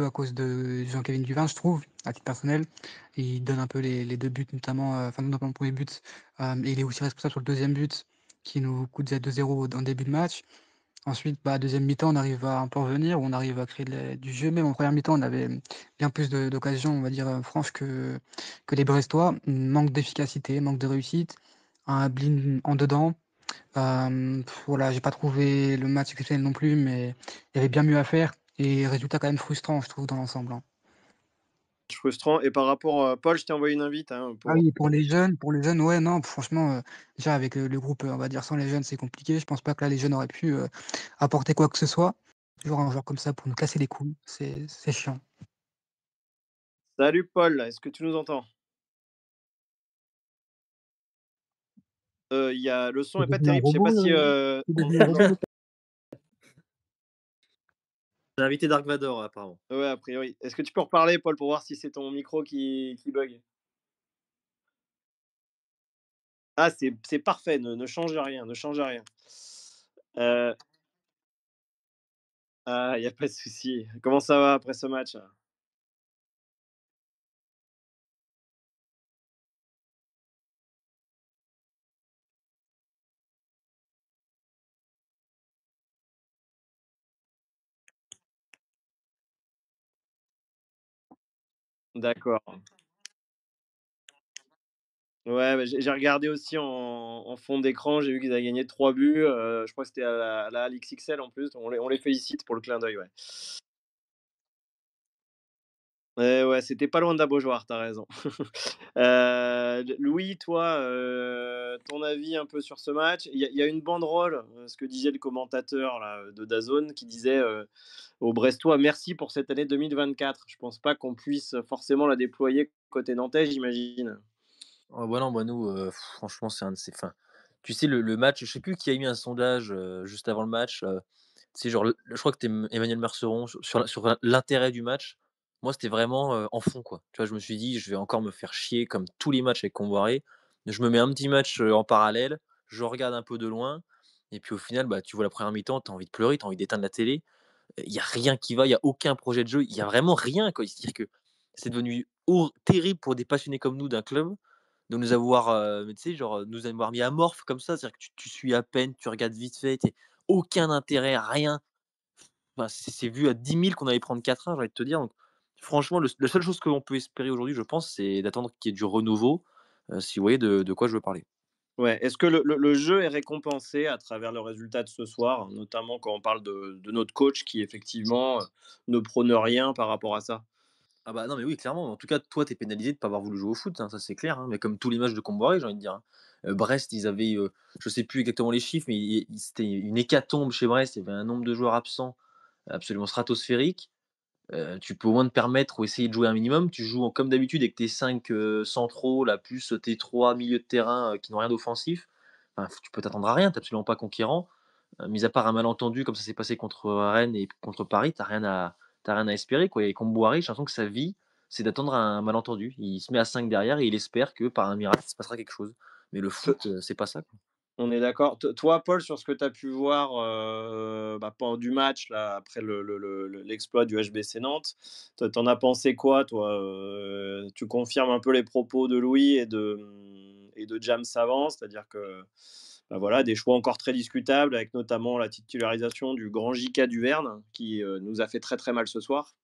à cause de Jean-Kevin Duvin, je trouve, à titre personnel. Il donne un peu les 2 buts notamment, enfin notamment le 1er but, et il est aussi responsable sur le 2e but qui nous coûte déjà 2-0 en début de match. Ensuite, 2e mi-temps, on arrive à un peu revenir, on arrive à créer du jeu. Même en première mi-temps, on avait bien plus d'occasions, on va dire, franches que les Brestois. Manque d'efficacité, manque de réussite, un Blin en dedans. Voilà, j'ai pas trouvé le match exceptionnel non plus, mais il y avait bien mieux à faire et résultat quand même frustrant, je trouve, dans l'ensemble, hein. Frustrant. Et par rapport, Paul, je t'ai envoyé une invite, hein, Ah pour oui, pour les jeunes, ouais, non, franchement, déjà avec, le groupe, on va dire sans les jeunes, c'est compliqué. Je pense pas que là, les jeunes auraient pu, apporter quoi que ce soit. Toujours un joueur comme ça pour nous casser les couilles, c'est chiant. salut Paul, est-ce que tu nous entends? Il y a le son C'est est pas devenu un terrible, je sais pas robot, si, c'est on devenu un robot le J'ai invité Dark Vador, apparemment. ouais, a priori. Est-ce que tu peux reparler, Paul, pour voir si c'est ton micro qui bug? Ah, c'est parfait, ne change rien, ne change rien. Heu, il y a pas de souci. Comment ça va après ce match? D'accord. Ouais, j'ai regardé aussi en fond d'écran, j'ai vu qu'ils avaient gagné 3 buts, je crois que c'était à la Alix XL en plus, on les félicite pour le clin d'œil, ouais. Ouais, c'était pas loin de la Beaujoire, tu as raison. Louis, toi, ton avis un peu sur ce match? Il y a une banderole, ce que disait le commentateur là, de DAZN qui disait, aux Brestois: «Merci pour cette année 2024». Je pense pas qu'on puisse forcément la déployer côté nantais, j'imagine? Ah bah non, bah nous, franchement, c'est un de ces enfin, tu sais, le match, je sais plus qui a mis un sondage, juste avant le match, tu sais, genre, je crois que c'était Emmanuel Merceron sur l'intérêt du match. Moi, c'était vraiment, en fond, quoi. Tu vois, je me suis dit: «Je vais encore me faire chier comme tous les matchs avec Comboiré». Je me mets un petit match, en parallèle, je regarde un peu de loin et puis au final, bah, tu vois la première mi-temps, tu as envie de pleurer, tu as envie d'éteindre la télé. Il y a rien qui va, il y a aucun projet de jeu, il y a vraiment rien, quoi. C'est-à-dire que c'est devenu terrible pour des passionnés comme nous d'un club de nous avoir, mais tu sais, genre, nous avoir mis amorphes comme ça. C'est-à-dire que tu suis à peine, tu regardes vite fait, tu aucun intérêt, rien. Enfin, c'est vu à 10 000 qu'on allait prendre 4-1, j'ai envie de te dire. Donc franchement, la seule chose qu'on peut espérer aujourd'hui, je pense, c'est d'attendre qu'il y ait du renouveau, si vous voyez de quoi je veux parler. Ouais, est-ce que le jeu est récompensé à travers le résultat de ce soir? Notamment quand on parle de notre coach qui effectivement, ne prône rien par rapport à ça? Ah bah, non, mais oui, clairement. En tout cas, toi, tu es pénalisé de pas avoir voulu jouer au foot, hein, ça c'est clair, hein, mais comme tous les matchs de Comboiré, j'ai envie de dire, hein. Brest, ils avaient, je sais plus exactement les chiffres, mais c'était une hécatombe chez Brest. Il y avait un nombre de joueurs absents absolument stratosphérique. Tu peux au moins te permettre ou essayer de jouer un minimum. Tu joues comme d'habitude avec tes 5 centraux, là, plus tes 3 milieux de terrain qui n'ont rien d'offensif. Enfin, tu peux t'attendre à rien, tu absolument pas conquérant. Mis à part un malentendu comme ça s'est passé contre Rennes et contre Paris, t'as rien à espérer, quoi. Et Comboiré, j'ai l'impression que sa vie, c'est d'attendre un malentendu. Il se met à 5 derrière et il espère que par un miracle, il se passera quelque chose. Mais le Te foot, c'est pas ça, quoi. On est d'accord. Toi, Paul, sur ce que tu as pu voir, pendant du match là, après l'exploit du HBC Nantes, toi, tu as pensé quoi toi? Tu confirmes un peu les propos de Louis et de Jam Savant, c'est-à-dire que, voilà, des choix encore très discutables avec notamment la titularisation du grand J.K. Duverne qui, nous a fait très, très mal ce soir?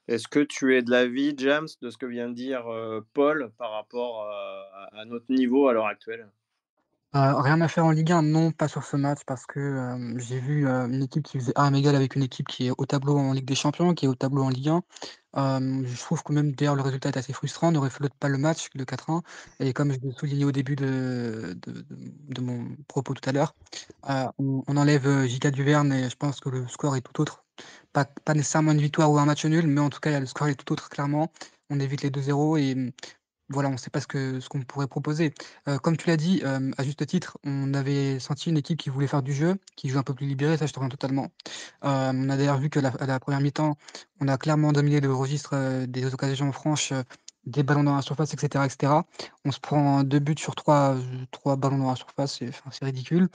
Est-ce que tu es de l'avis, James, de ce que vient de dire Paul par rapport à notre niveau à l'heure actuelle? Rien à faire en Ligue 1, non, pas sur ce match parce que, j'ai vu, une équipe qui faisait armes égales avec une équipe qui est au tableau en Ligue des Champions, qui est au tableau en Ligue 1. Je trouve que même d'ailleurs le résultat est assez frustrant, ne reflète pas le match, le 4-1 et comme je l'ai souligné au début de mon propos tout à l'heure, on enlève, J.K. Duverne et je pense que le score est tout autre. Pas nécessairement une victoire ou un match nul, mais en tout cas, le score est tout autre clairement. On évite les 2-0 et voilà, on ne sait pas ce qu'on pourrait proposer. Comme tu l'as dit, à juste titre, on avait senti une équipe qui voulait faire du jeu, qui joue un peu plus libéré, ça je te rejoins totalement. On a d'ailleurs vu que à la première mi-temps, on a clairement dominé le registre, des occasions franches, des ballons dans la surface et cetera et cetera. On se prend 2 buts sur 3 ballons dans la surface, c'est ridicule.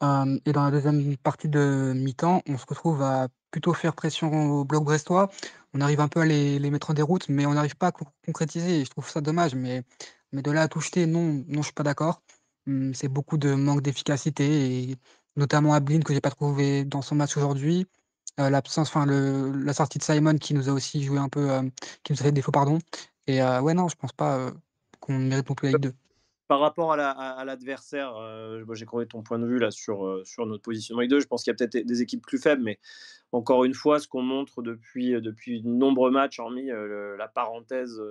Et dans la deuxième partie de mi-temps, on se retrouve à plutôt faire pression au bloc brestois. On arrive un peu à les mettre en déroute, mais on n'arrive pas à concrétiser et je trouve ça dommage, mais de là à tout jeter, non, non, je suis pas d'accord. C'est beaucoup de manque d'efficacité et notamment Ablin que j'ai pas trouvé dans son match aujourd'hui. L'absence enfin la sortie de Simon qui nous a aussi joué un peu, qui nous a fait défaut, pardon et ouais, non, je pense pas, qu'on mérite non plus la Ligue 2. Par rapport à l'adversaire, moi j'ai compris ton point de vue là sur notre positionnement avec 2. Je pense qu'il y a peut-être des équipes plus faibles, mais encore une fois, ce qu'on montre depuis de nombreux matchs, hormis la parenthèse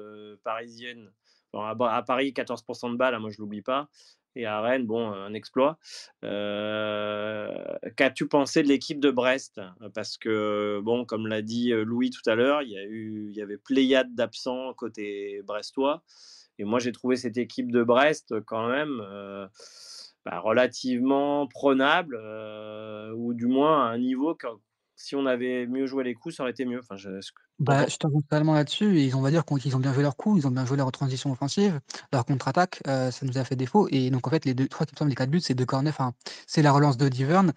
parisienne. Alors, à Paris, 14% de balles, hein, moi je l'oublie pas. Et à Rennes, bon, un exploit. Qu'as-tu pensé de l'équipe de Brest? Parce que, bon, comme l'a dit Louis tout à l'heure, il y avait pléiade d'absents côté brestois. Et moi, j'ai trouvé cette équipe de Brest quand même relativement prenable, ou du moins à un niveau que si on avait mieux joué les coups, ça aurait été mieux. Enfin, t'en Bah, penses? je te rejoins totalement là-dessus et on va dire qu'ils ont bien joué leur coup, ils ont bien joué leur transition offensive, leur contre-attaque, ça nous a fait défaut et donc en fait les 2 je crois qu'il me semble les 4 buts, c'est 2 corners, enfin, c'est la relance de Diverne,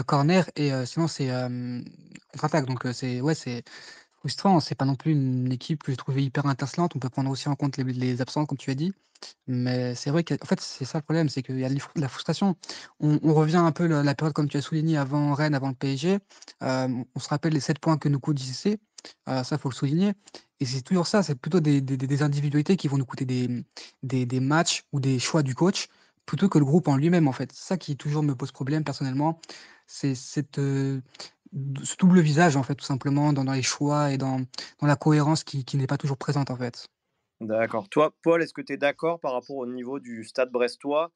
corner et sinon c'est, contre-attaque donc c'est ouais, c'est frustrant, c'est pas non plus une équipe que j'ai trouvée hyper étincelante. On peut prendre aussi en compte les absents comme tu as dit. Mais c'est vrai qu'en fait, c'est ça le problème, c'est qu'il y a de la frustration. On revient un peu la période comme tu as souligné avant Rennes, avant le PSG. On se rappelle les 7 points que nous coûte JCC, ça faut le souligner et c'est toujours ça, c'est plutôt des individualités qui vont nous coûter des matchs ou des choix du coach, plutôt que le groupe en lui-même, en fait. C'est ça qui toujours me pose problème personnellement, c'est ce double visage, en fait, tout simplement dans les choix et dans la cohérence qui n'est pas toujours présente, en fait. D'accord. Toi, Paul, est-ce que tu es d'accord par rapport au niveau du Stade brestois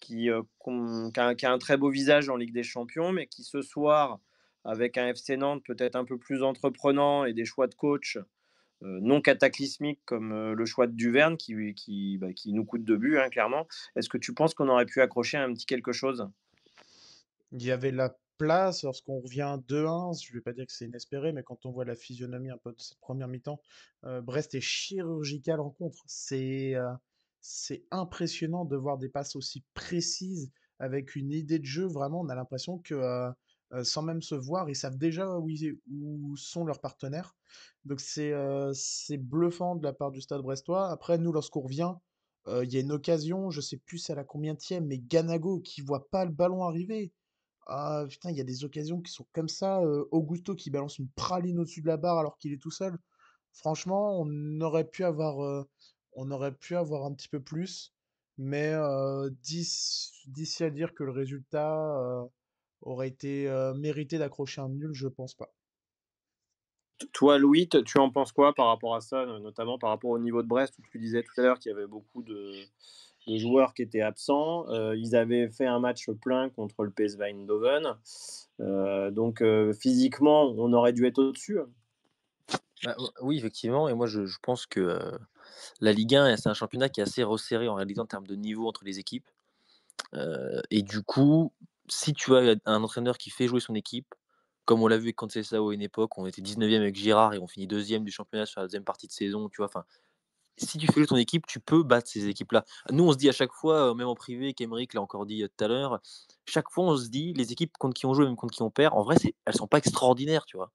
qui a un très beau visage en Ligue des Champions, mais qui ce soir, avec un FC Nantes peut-être un peu plus entreprenant et des choix de coach non cataclysmiques comme le choix de Duverne qui nous coûte 2 buts, hein, clairement. Est-ce que tu penses qu'on aurait pu accrocher un petit quelque chose? Il y avait la place lorsqu'on revient 2-1. Je vais pas dire que c'est inespéré, mais quand on voit la physionomie un peu de cette première mi-temps, Brest est chirurgical en contre. C'est impressionnant de voir des passes aussi précises avec une idée de jeu. Vraiment, on a l'impression que sans même se voir, ils savent déjà où sont leurs partenaires. Donc c'est bluffant de la part du Stade brestois. Après, nous, lorsqu'on revient, il y a une occasion, je sais plus c'est à la combienième, mais Ganago qui voit pas le ballon arriver. Ah putain, il y a des occasions qui sont comme ça. Augusto qui balance une praline au-dessus de la barre alors qu'il est tout seul. Franchement, on aurait pu avoir un petit peu plus. Mais d'ici à dire que le résultat aurait été mérité d'accrocher un nul, je pense pas. Toi, Louis, tu en penses quoi par rapport à ça, notamment par rapport au niveau de Brest, où tu disais tout à l'heure qu'il y avait beaucoup de joueurs qui étaient absents. Ils avaient fait un match plein contre le PSV Eindhoven. Donc, physiquement, on aurait dû être au-dessus. Bah, oui, effectivement et moi je pense que, la Ligue 1, c'est un championnat qui est assez resserré en réalité en termes de niveau entre les équipes, et du coup, si tu as un entraîneur qui fait jouer son équipe, comme on l'a vu avec Conceição à une époque, on était 19e avec Girard et on finit 2e du championnat sur la deuxième partie de saison, tu vois? Enfin, si tu fais jouer ton équipe, tu peux battre ces équipes-là. Nous, on se dit à chaque fois, même en privé, qu'Emeric l'a encore dit, tout à l'heure, chaque fois on se dit: «Les équipes contre qui on joue et même contre qui on perd, en vrai, elles sont pas extraordinaires», tu vois?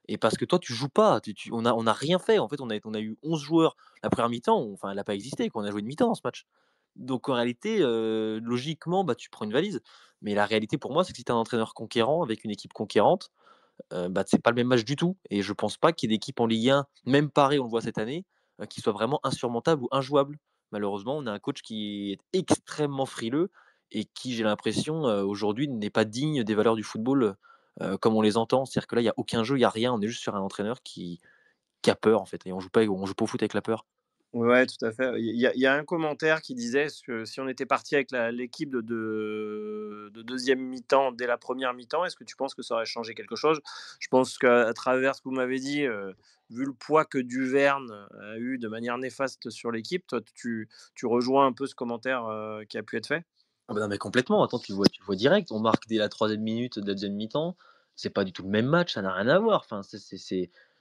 Et parce que toi, tu joues pas, on a rien fait. En fait, on a eu 11 joueurs. La première mi-temps, enfin, elle a pas existé, quoi. On a joué une mi-temps dans ce match. Donc en réalité, logiquement, bah, tu prends une valise. Mais la réalité pour moi, c'est que si tu es un entraîneur conquérant avec une équipe conquérante, c'est pas le même match du tout et je pense pas qu'il y ait d'équipes en Ligue 1, même Paris, on le voit cette année, qui soit vraiment insurmontable ou injouable. Malheureusement, on a un coach qui est extrêmement frileux et qui, j'ai l'impression, aujourd'hui n'est pas digne des valeurs du football, comme on les entend. C'est-à-dire que là, il y a aucun jeu, il y a rien, on est juste sur un entraîneur qui a peur en fait et on joue pas au foot avec la peur. Ouais, tout à fait. Il y a un commentaire qui disait que si on était parti avec l'équipe de deuxième mi-temps dès la première mi-temps, est-ce que tu penses que ça aurait changé quelque chose? Je pense qu'à travers ce que vous m'avez dit, vu le poids que Duverne a eu de manière néfaste sur l'équipe, toi, tu rejoins un peu ce commentaire qui a pu être fait? Ah bah non, mais complètement. Attends, tu vois direct, on marque dès la troisième minute de la deuxième mi-temps. C'est pas du tout le même match, ça n'a rien à voir. Enfin,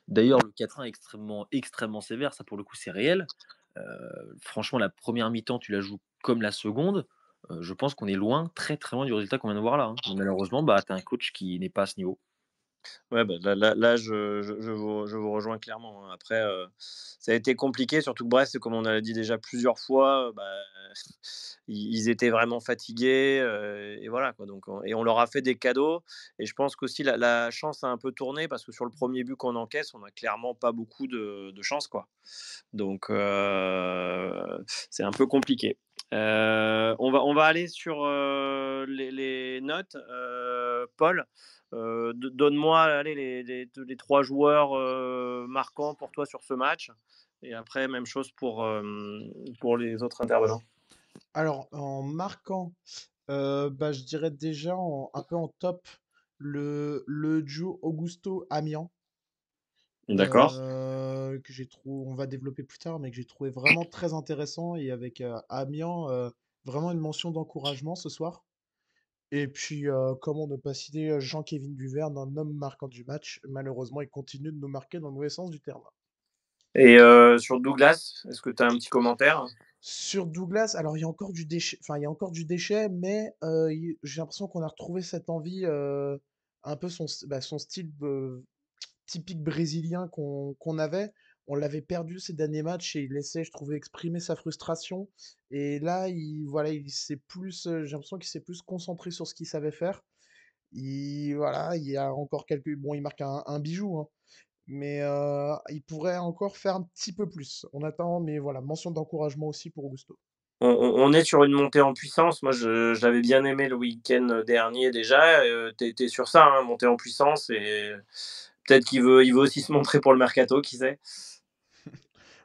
d'ailleurs, le 4-1 est extrêmement, extrêmement sévère, ça pour le coup, c'est réel. Franchement, la première mi-temps, tu la joues comme la seconde. Je pense qu'on est loin, très très loin du résultat qu'on vient de voir là, hein. Donc, malheureusement, tu as un coach qui n'est pas à ce niveau. Ouais, bah, là, je vous rejoins clairement, hein. Après, ça a été compliqué, surtout que Brest, comme on a dit déjà plusieurs fois, ils étaient vraiment fatigués, et voilà quoi. Donc, et on leur a fait des cadeaux. Et je pense qu'aussi la chance a un peu tourné parce que sur le premier but qu'on encaisse, on n'a clairement pas beaucoup de chance, quoi. Donc, c'est un peu compliqué. On va aller sur les notes. Paul, donne-moi, allez, les 3 joueurs marquants pour toi sur ce match. Et après, même chose pour les autres intervenants. Alors, en marquant, je dirais déjà un peu en top le duo Augusto Amiens, D'accord. que j'ai trouvé, on va développer plus tard, mais que j'ai trouvé vraiment très intéressant et avec Amiens, vraiment une mention d'encouragement ce soir. Et puis, comment ne pas citer Jean-Kévin Duverne, un homme marquant du match. Malheureusement, il continue de nous marquer dans le mauvais sens du terme. Et sur Douglas, est-ce que tu as un petit commentaire? Sur Douglas, alors il y a encore du déchet, enfin il y a encore du déchet, mais j'ai l'impression qu'on a retrouvé cette envie, un peu son style typique brésilien qu'on avait. On l'avait perdu ces derniers matchs et il laissait, je trouvais, exprimer sa frustration. Et là, voilà, il s'est plus, j'ai l'impression qu'il s'est plus concentré sur ce qu'il savait faire. Voilà, il y a encore quelques, bon, il marque un bijou, hein, mais il pourrait encore faire un petit peu plus. On attend, mais voilà, mention d'encouragement aussi pour Augusto. On est sur une montée en puissance. Moi, je l'avais bien aimé le week-end dernier déjà. Tu es sur ça, hein, montée en puissance, et peut-être il veut aussi se montrer pour le mercato, qui sait?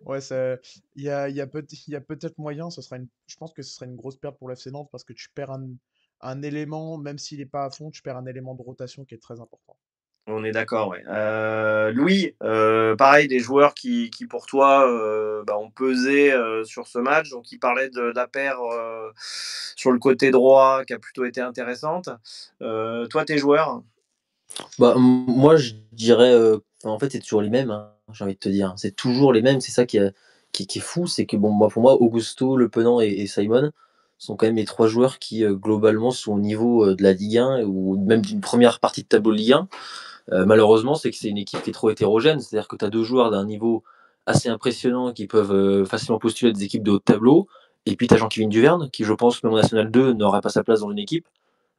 Ouais, il y a peut-être moyen, je pense que ce serait une grosse perte pour l'FC Nantes parce que tu perds un élément, même s'il n'est pas à fond, tu perds un élément de rotation qui est très important. On est d'accord, ouais. Louis, pareil, des joueurs qui pour toi, ont pesé sur ce match. Donc, il parlait de la paire sur le côté droit qui a plutôt été intéressante. Toi, tes joueurs? Moi, je dirais, en fait, c'est toujours les mêmes, hein, j'ai envie de te dire. C'est toujours les mêmes, c'est ça qui est fou, c'est que bon, moi, pour moi, Augusto, Le Penant et Simon sont quand même les 3 joueurs qui, globalement, sont au niveau, de la Ligue 1 ou même d'une première partie de tableau de Ligue 1. Malheureusement, c'est que c'est une équipe qui est trop hétérogène, c'est-à-dire que tu as 2 joueurs d'un niveau assez impressionnant qui peuvent, facilement postuler à des équipes de haut de tableau et puis tu as Jean-Kévin Duverne qui, je pense, même en National 2, n'aurait pas sa place dans une équipe.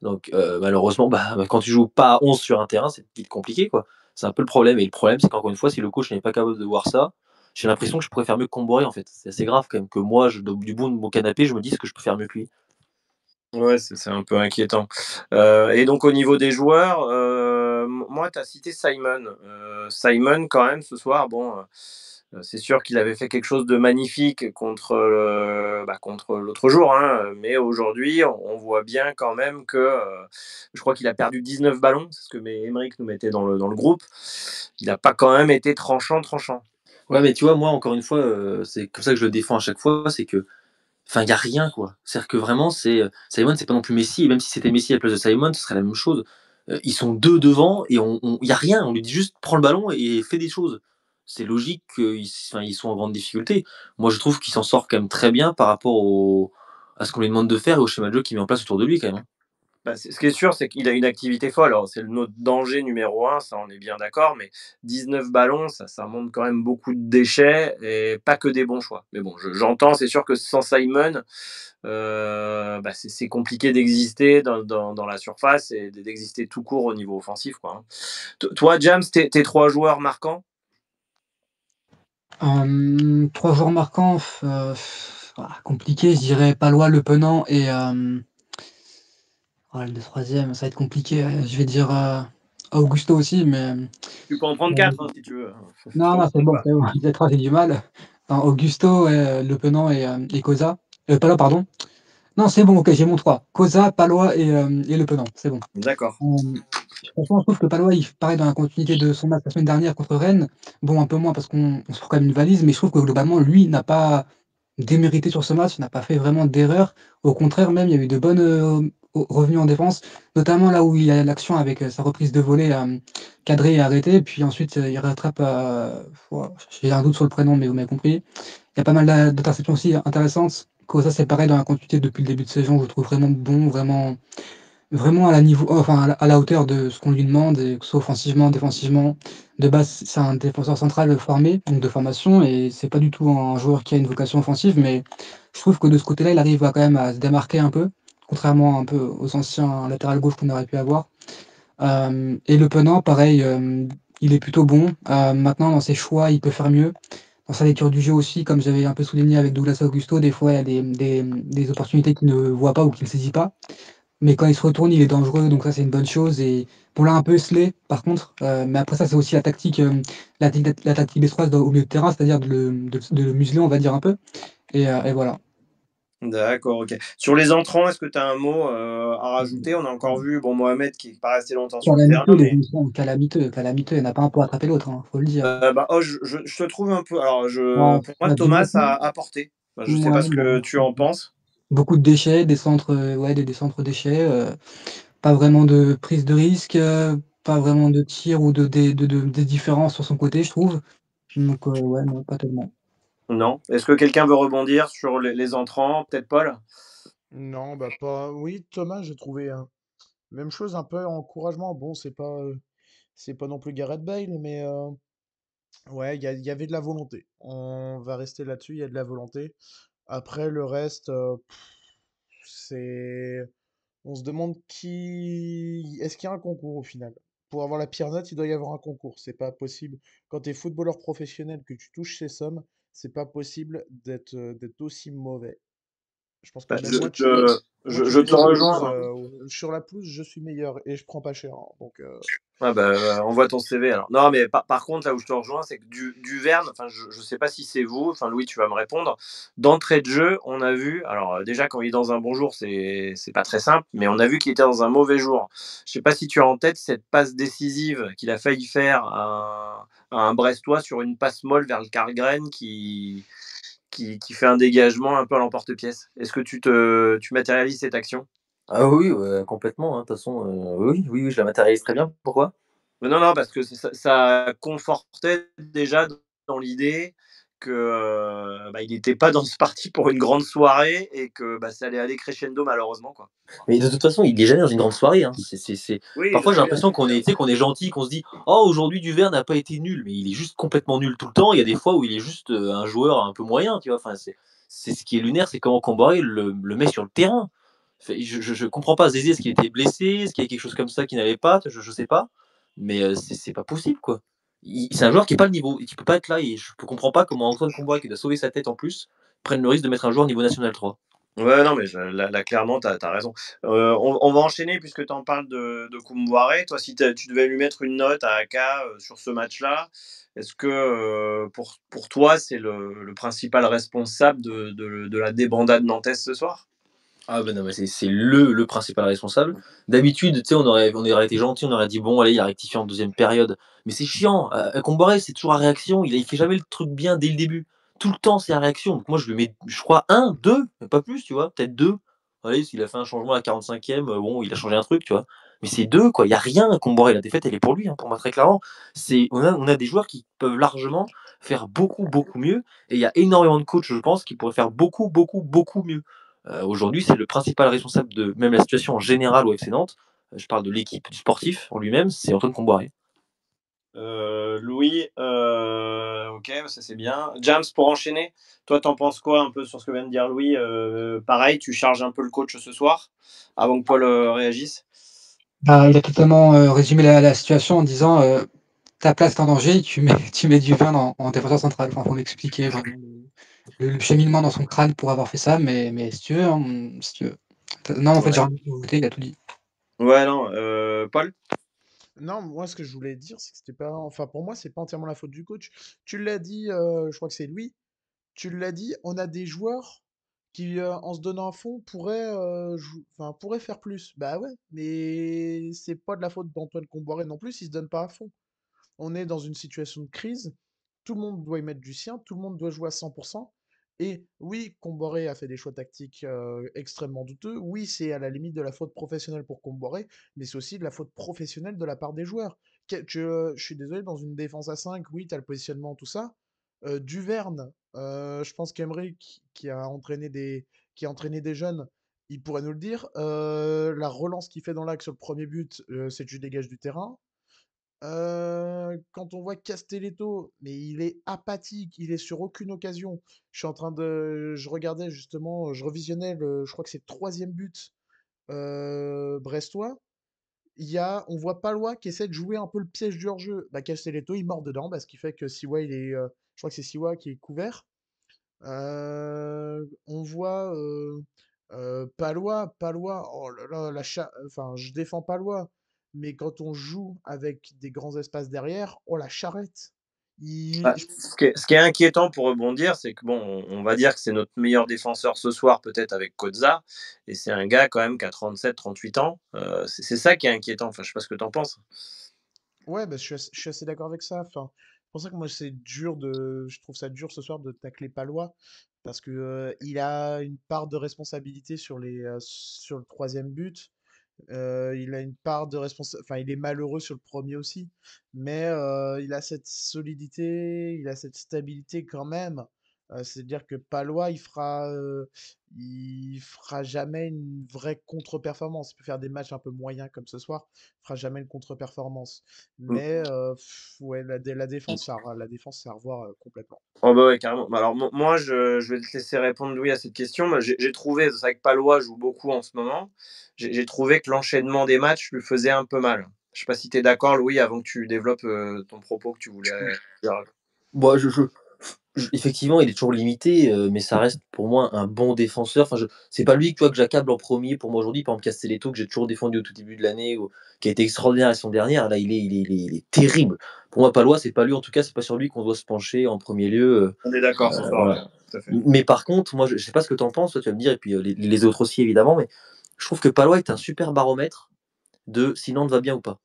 Donc malheureusement, quand tu joues pas à 11 sur un terrain, c'est vite compliqué, quoi. C'est un peu le problème. Et le problème, c'est qu'encore une fois, si le coach n'est pas capable de voir ça, j'ai l'impression que je pourrais faire mieux que Comboiré, en fait. C'est assez grave quand même que moi, du bout de mon canapé, je me dise que je peux faire mieux que lui. Ouais, c'est un peu inquiétant. Et donc au niveau des joueurs, moi, tu as cité Simon. Simon, quand même, ce soir, bon, c'est sûr qu'il avait fait quelque chose de magnifique contre l'autre jour, hein, mais aujourd'hui, on voit bien quand même que, je crois qu'il a perdu 19 ballons, c'est ce que Aymeric nous mettait dans le groupe. Il n'a pas quand même été tranchant, tranchant. Ouais, mais tu vois, moi, encore une fois, c'est comme ça que je le défends à chaque fois, c'est que enfin, il y a rien, quoi. C'est-à-dire que vraiment, Simon, c'est pas non plus Messi. Et même si c'était Messi à la place de Simon, ce serait la même chose. Ils sont 2 devant et il y a rien. On lui dit juste prends le ballon et fais des choses. C'est logique ils sont en grande difficulté. Moi, je trouve qu'il s'en sort quand même très bien par rapport à ce qu'on lui demande de faire et au schéma de jeu qu'il met en place autour de lui, quand même, hein. Ce qui est sûr, c'est qu'il a une activité folle. Alors, c'est notre danger numéro un, ça, on est bien d'accord, mais 19 ballons, ça montre quand même beaucoup de déchets et pas que des bons choix. Mais bon, j'entends, c'est sûr que sans Simon, c'est compliqué d'exister dans la surface et d'exister tout court au niveau offensif, quoi, hein. Toi, James, tes 3 joueurs marquants? 3 joueurs marquants, compliqué, je dirais Palois, Le Penant et le 3e, ça va être compliqué, je vais dire, Augusto aussi, mais Tu peux en prendre 4, hein, si tu veux. Je non, t'en non, c'est demande bon, pas. c'est bon. Les 3, j'ai du mal. Attends, Augusto, Le Penant et Koza. Palois, pardon. Non, c'est bon, OK, j'ai mon 3. Koza, Palois et Le Penant, c'est bon. D'accord. Franchement, je trouve que Palois, il paraît dans la continuité de son match la semaine dernière contre Rennes. Bon, un peu moins parce qu'on se prend quand même une valise, mais je trouve que globalement, lui, n'a pas démérité sur ce match, il n'a pas fait vraiment d'erreur. Au contraire, même, il y a eu de bonnes revenus en défense, notamment là où il y a l'action avec sa reprise de volée cadrée et arrêtée. Puis ensuite, il rattrape, j'ai un doute sur le prénom, mais vous m'avez compris. Il y a pas mal d'interceptions aussi intéressantes. Kosa, c'est pareil dans la continuité depuis le début de saison, je le trouve vraiment bon, vraiment à la niveau, enfin à la hauteur de ce qu'on lui demande, et que ce soit offensivement, défensivement. De base, c'est un défenseur central formé, donc de formation, et c'est pas du tout un joueur qui a une vocation offensive, mais je trouve que de ce côté-là, il arrive quand même à se démarquer un peu, contrairement un peu aux anciens latéral gauche qu'on aurait pu avoir. Et Le Penant, pareil, il est plutôt bon. Maintenant, dans ses choix, il peut faire mieux. Dans sa lecture du jeu aussi, comme j'avais un peu souligné avec Douglas Augusto, des fois, il y a des opportunités qu'il ne voit pas ou qu'il ne saisit pas. Mais quand il se retourne, il est dangereux, donc ça, c'est une bonne chose. Et on l'a un peu esselé, par contre. Mais après, ça, c'est aussi la tactique d'Estroise au milieu de terrain, c'est-à-dire de le museler, on va dire un peu. Et voilà. D'accord, OK. Sur les entrants, est-ce que tu as un mot, à rajouter? On a encore vu, bon, Mohamed qui est pas resté longtemps sur le terrain, Calamiteux, les mais émissions, calamiteux, calamiteux. Il n'y en a pas un pour attraper l'autre, hein, faut le dire. je te trouve un peu, alors Ouais, pour moi, ouais, Thomas Djibril, a apporté. Enfin, je sais ouais, pas ce que bon, tu en penses? beaucoup de déchets, des centres, ouais, des centres déchets, pas vraiment de prise de risque, pas vraiment de tir ou de différence sur son côté, je trouve. Donc, ouais, non, pas tellement. Non? Est-ce que quelqu'un veut rebondir sur les entrants? Peut-être Paul? Non, bah pas. Oui, Thomas, j'ai trouvé même chose, un peu encouragement. Bon, c'est pas non plus Gareth Bale, mais ouais, il y avait de la volonté. On va rester là-dessus, il y a de la volonté. Après, le reste, c'est. On se demande qui. Est-ce qu'il y a un concours au final? Pour avoir la pire note, il doit y avoir un concours. C'est pas possible. Quand tu es footballeur professionnel, que tu touches ces sommes, c'est pas possible d'être aussi mauvais. Je pense que Bah, même moi, tu je mets te la pelouse, rejoins. sur la pelouse, je suis meilleur et je prends pas cher, hein. Donc, Ah bah, envoie ton CV alors. Non, mais par contre, là où je te rejoins, c'est que Duverne, enfin, je sais pas si c'est vous, enfin, Louis, tu vas me répondre. D'entrée de jeu, on a vu, alors déjà, quand il est dans un bon jour, c'est pas très simple, mais on a vu qu'il était dans un mauvais jour. Je sais pas si tu as en tête cette passe décisive qu'il a failli faire à un Brestois sur une passe molle vers le Carlgren qui fait un dégagement un peu à l'emporte-pièce. Est-ce que tu matérialises cette action? Ah oui, ouais, complètement, hein, de toute façon, oui, oui, oui, je la matérialise très bien. Pourquoi? Mais non, non, parce que ça confortait déjà dans l'idée que il n'était pas dans ce parti pour une grande soirée et que ça allait aller crescendo malheureusement, quoi. Mais de toute façon, il est jamais dans une grande soirée, hein. Oui, je Parfois, j'ai sais. l'impression qu'on est, tu sais, qu'on est gentil, qu'on se dit, oh, aujourd'hui, Duverne n'a pas été nul, mais il est juste complètement nul tout le temps. Il y a des fois où il est juste un joueur un peu moyen, tu vois. Enfin, c'est ce qui est lunaire, c'est comment Comboiré le met sur le terrain. Je comprends pas. Zézé, est-ce qu'il était blessé? Est-ce qu'il y a quelque chose comme ça qui n'allait pas? Je sais pas. Mais c'est pas possible, quoi. C'est un joueur qui n'est pas le niveau, et qui peut pas être là. Et je ne comprends pas comment Antoine Comboiré, qui doit sauver sa tête en plus, prenne le risque de mettre un joueur au niveau national 3. Ouais, non, mais là, clairement, tu as raison. On va enchaîner puisque tu en parles de Koumboiré. Toi, si tu devais lui mettre une note à Aka sur ce match-là, est-ce que pour toi, c'est le principal responsable de la débandade nantaise ce soir? Ah ben non, mais c'est le principal responsable. D'habitude, tu sais, on aurait été gentil, on aurait dit bon, allez, il a rectifié en deuxième période. Mais c'est chiant. Comboiré, c'est toujours à réaction. Il fait jamais le truc bien dès le début. Tout le temps, c'est à réaction. Donc moi, je lui mets, je crois, un, deux, mais pas plus, tu vois, peut-être deux. Allez, s'il a fait un changement à la 45e, bon, il a changé un truc, tu vois. Mais c'est deux, quoi. Il n'y a rien à Comboiré. La défaite, elle est pour lui, hein, pour moi, très clairement. On a des joueurs qui peuvent largement faire beaucoup, beaucoup mieux. Et il y a énormément de coachs, je pense, qui pourraient faire beaucoup, beaucoup, beaucoup mieux. Aujourd'hui, c'est le principal responsable de même la situation en général au FC Nantes. Je parle de l'équipe, du sportif en lui-même, c'est Antoine Comboiré. Louis, ok, ça c'est bien. James, pour enchaîner, toi t'en penses quoi un peu sur ce que vient de dire Louis? Pareil, tu charges un peu le coach ce soir, avant que Paul réagisse. Bah, il a totalement résumé la situation en disant ta place est en danger, tu mets du vin en défenseur central. Enfin, faut m'expliquer vraiment le cheminement dans son crâne pour avoir fait ça, mais si tu veux, hein, si tu veux. Non, en fait, j'ai Ouais, rien à ajouter, il a tout dit. ouais, non, Paul? Non, moi, ce que je voulais dire, c'est que c'était pas. Enfin, pour moi, c'est pas entièrement la faute du coach. Tu l'as dit, je crois que c'est lui. Tu l'as dit, on a des joueurs qui, en se donnant à fond, enfin, pourraient faire plus. Bah ouais, mais c'est pas de la faute d'Antoine Comboiré non plus, il se donne pas à fond. On est dans une situation de crise, tout le monde doit y mettre du sien, tout le monde doit jouer à 100%. Et oui, Comboiré a fait des choix tactiques extrêmement douteux. Oui, c'est à la limite de la faute professionnelle pour Comboiré, mais c'est aussi de la faute professionnelle de la part des joueurs. Je suis désolé, dans une défense à 5, oui, tu as le positionnement, tout ça. Duverne, je pense qu'Emery, qui a entraîné des jeunes, il pourrait nous le dire. La relance qu'il fait dans l'axe sur le premier but, c'est du dégage du terrain. Quand on voit Castelletto, mais il est apathique, il est sur aucune occasion. Je regardais justement, je revisionnais je crois que c'est le troisième but brestois. On voit Palois qui essaie de jouer un peu le piège du hors-jeu. Bah, Castelletto, il mord dedans, ce qui fait que Siwa, je crois que c'est Siwa qui est couvert. On voit Palois, oh là là, enfin, je défends Palois, mais quand on joue avec des grands espaces derrière, oh la charrette. Bah, Il... ce qui est inquiétant pour rebondir, c'est que bon, on va dire que c'est notre meilleur défenseur ce soir, peut-être avec Koza, et c'est un gars quand même qui a 37-38 ans. C'est ça qui est inquiétant. Enfin, je sais pas ce que tu en penses. Ouais, je suis assez d'accord avec ça. Enfin, c'est pour ça que moi, je trouve ça dur ce soir de tacler Palois, parce que il a une part de responsabilité sur le troisième but. Il a une part de responsabilité, enfin, il est malheureux sur le premier aussi, mais il a cette solidité, il a cette stabilité quand même. C'est-à-dire que Palois, il fera jamais une vraie contre-performance. Il peut faire des matchs un peu moyens comme ce soir, il fera jamais une contre-performance. Mais ouais, la défense, c'est à revoir complètement. Oh bah ouais, carrément. Bah alors moi, je vais te laisser répondre, Louis, à cette question. Moi, j'ai trouvé, c'est vrai que Palois joue beaucoup en ce moment. J'ai trouvé que l'enchaînement des matchs lui faisait un peu mal. Je sais pas si tu es d'accord, Louis, avant que tu développes ton propos que tu voulais dire. Moi, effectivement, il est toujours limité, mais ça reste pour moi un bon défenseur. Enfin, c'est pas lui, tu vois, que j'accable en premier pour moi aujourd'hui. Par exemple, Castelletto, que j'ai toujours défendu au tout début de l'année, qui a été extraordinaire la saison dernière. Là, il est terrible. Pour moi, Palois, c'est pas lui, en tout cas, c'est pas sur lui qu'on doit se pencher en premier lieu. On est d'accord ce soir, ouais, Voilà. tout à fait. Mais par contre, moi, je sais pas ce que tu en penses, toi, tu vas me dire, et puis les autres aussi, évidemment, mais je trouve que Palois est un super baromètre de si Nantes va bien ou pas.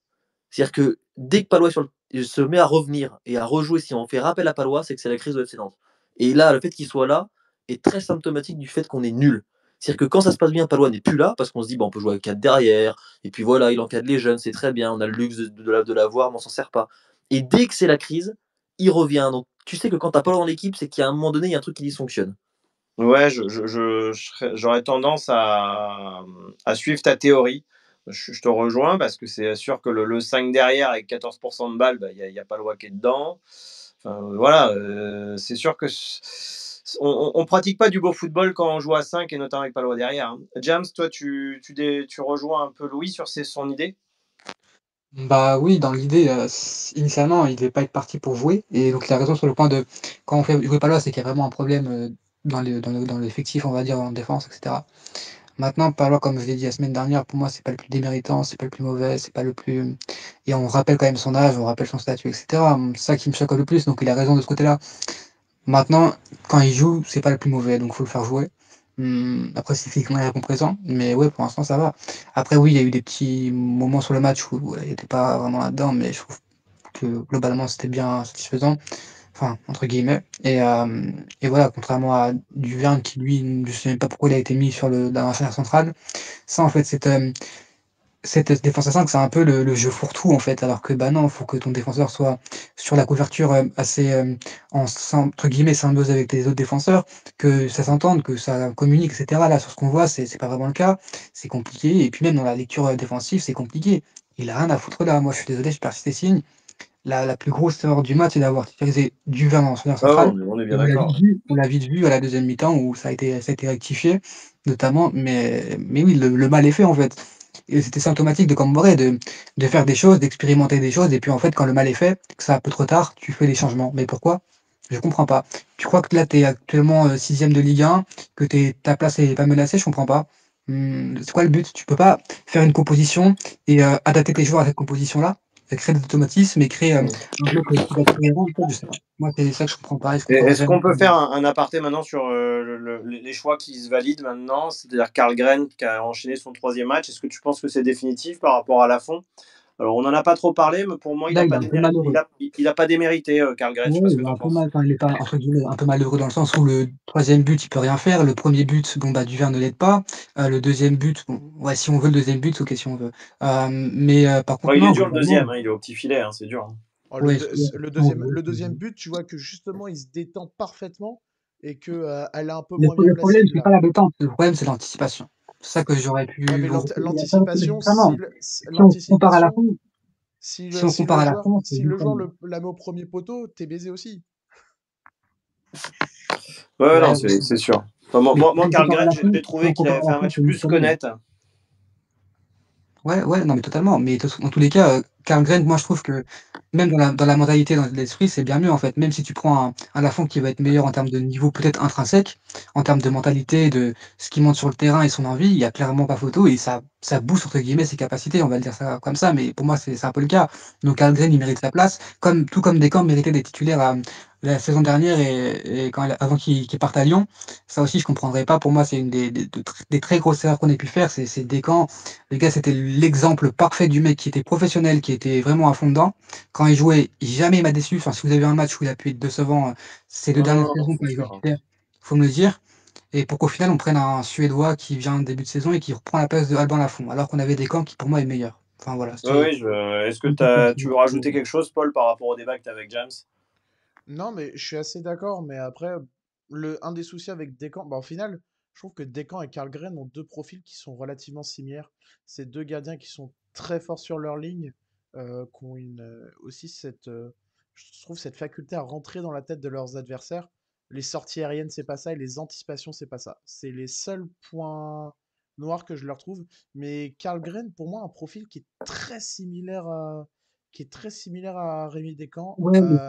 C'est-à-dire que dès que Palois se met à revenir et à rejouer, si on fait rappel à Palois, c'est que c'est la crise de FC Nantes. Et là, le fait qu'il soit là est très symptomatique du fait qu'on est nul. C'est-à-dire que quand ça se passe bien, Palois n'est plus là parce qu'on se dit on peut jouer avec 4 derrière, et puis voilà, il encadre les jeunes, c'est très bien, on a le luxe de l'avoir, mais on s'en sert pas. Et dès que c'est la crise, il revient. Donc tu sais que quand t'as Palois dans l'équipe, c'est qu'à un moment donné, il y a un truc qui dysfonctionne. Ouais, j'aurais tendance à suivre ta théorie. Je te rejoins parce que c'est sûr que le 5 derrière avec 14% de balles, il y a pas le qui est dedans. Enfin, voilà, c'est sûr que on pratique pas du beau football quand on joue à 5 et notamment avec Palois derrière, hein. James, toi, tu rejoins un peu Louis sur son idée? Bah oui, dans l'idée, initialement, il devait pas être parti pour jouer et donc il a raison sur le point de quand on fait jouer Palois, c'est qu'il y a vraiment un problème, dans l'effectif, on va dire, en défense et cetera. Maintenant, Palois, comme je l'ai dit la semaine dernière, pour moi, c'est pas le plus déméritant, c'est pas le plus mauvais, c'est pas le plus et on rappelle quand même son âge, on rappelle son statut et cetera. C'est ça qui me choque le plus, donc il a raison de ce côté-là. Maintenant, quand il joue, c'est pas le plus mauvais, donc faut le faire jouer. Après, c'est physiquement, il répond présent, mais ouais, pour l'instant, ça va. Après, oui, il y a eu des petits moments sur le match où voilà, il était pas vraiment là-dedans, mais je trouve que globalement, c'était bien satisfaisant, enfin, entre guillemets. Et voilà, contrairement à Duverne qui, lui, je sais même pas pourquoi il a été mis sur la charnière centrale. Ça, en fait, cette défense à 5, c'est un peu le jeu fourre-tout, en fait, alors que, bah non, il faut que ton défenseur soit sur la couverture assez, entre guillemets, symbiose avec les autres défenseurs, que ça s'entende, que ça communique, etc. Là, sur ce qu'on voit, c'est pas vraiment le cas, c'est compliqué, et puis même dans la lecture défensive, c'est compliqué. Il a rien à foutre là, moi je suis désolé, je persiste et signe. la plus grosse erreur du match, c'est d'avoir titularisé Duvin en charnière Ah ouais, centrale. on est Et bien d'accord. on l'a vite vu à la deuxième mi-temps où ça a été rectifié, notamment. Mais oui, le mal est fait, en fait. Et c'était symptomatique de Camboré, de faire des choses, d'expérimenter des choses, et puis en fait, quand le mal est fait, que c'est un peu trop tard, tu fais des changements. Mais pourquoi? Je comprends pas. Tu crois que là, tu es actuellement 6e de Ligue 1, que ta place est pas menacée? Je comprends pas. C'est quoi le but? Tu peux pas faire une composition et adapter tes joueurs à cette composition-là? Créer des automatismes et créer Mm. un bloc qui va courir en fait, je sais pas. Moi, c'est ça que je comprends pas et je Et comprendrai est-ce jamais. qu'on peut faire un aparté maintenant sur les choix qui se valident maintenant? C'est-à-dire Karlgren qui a enchaîné son 3e match. Est-ce que tu penses que c'est définitif par rapport à Lafont? Alors, on n'en a pas trop parlé, mais pour moi, Là, il est un peu malheureux. il a pas démérité, Karlgren. Je sais Ouais, pas ce que il est tu en un peu penses. mal, enfin, il est pas, entre guillemets, un peu malheureux dans le sens où le troisième but, il peut rien faire. Le premier but, bon, bah, Duvert ne l'aide pas. Le deuxième but, bon, ouais, si on veut le deuxième but, ok, si on veut. Mais par contre, Ouais, il est non, dur le globalement, deuxième, hein, il est au petit filet, hein, c'est dur, hein. Oh, ouais, le deuxième but, tu vois que justement, il se détend parfaitement et que elle est un peu le, moins bien le placée, problème, il c'est a. pas la détente, le problème, c'est l'anticipation. C'est ça que j'aurais Ouais, pu mais vous reprocher. l'anticipation, Vraiment, si on compare à la fin, si on si compare à la fin, c'est juste le joueur comme. la met au premier poteau, t'es baisé aussi. Ouais, Ouais, non, ouais. c'est sûr. Enfin, Mais si on compare à Karlgren, la fin, j'ai si trouvé on qu'il compare avait à fait la un fin, match c'est une plus semaine. qu'honnête. Ouais, ouais, non, mais totalement. Mais dans tous les cas, Karl Green, moi, je trouve que même dans la mentalité, dans l'esprit, c'est bien mieux, en fait. Même si tu prends un Lafond qui va être meilleur en termes de niveau peut-être intrinsèque, en termes de mentalité, de ce qu'il montre sur le terrain et son envie, il y a clairement pas photo et ça booste, entre guillemets, ses capacités, on va le dire ça comme ça. Mais pour moi, c'est un peu le cas. Donc, Karl Green, il mérite sa place, tout comme Deschamps méritait d'être titulaire la saison dernière et avant qu'il parte à Lyon. Ça aussi, je comprendrais pas. Pour moi, c'est une des très grosses erreurs qu'on ait pu faire. C'est Deschamps. Les gars, c'était l'exemple parfait du mec qui était professionnel, qui était vraiment à fond dedans. Quand il jouait, jamais il m'a déçu. Enfin, si vous avez un match où il a pu être décevant, ces deux Non, dernières non, non, saisons, c'est quand il jouait sûr. titulaire, faut me le dire. Et pour qu'au final, on prenne un Suédois qui vient début de saison et qui reprend la place de Alban Lafont, alors qu'on avait des camps qui, pour moi, est meilleur. Enfin, voilà, Oui, c'est oui, est-ce que un petit peu tu veux rajouter quelque chose, Paul, par rapport au débat que tu as avec James? Non, mais je suis assez d'accord, mais après, un des soucis avec Descamps, bah, au final, je trouve que Descamps et Karlgren ont deux profils qui sont relativement similaires. C'est deux gardiens qui sont très forts sur leur ligne, qui ont aussi je trouve cette faculté à rentrer dans la tête de leurs adversaires. Les sorties aériennes, c'est pas ça, et les anticipations, c'est pas ça. C'est les seuls points noirs que je leur trouve. Mais Karlgren, pour moi, un profil qui est très similaire à Rémi Descamps. ouais, le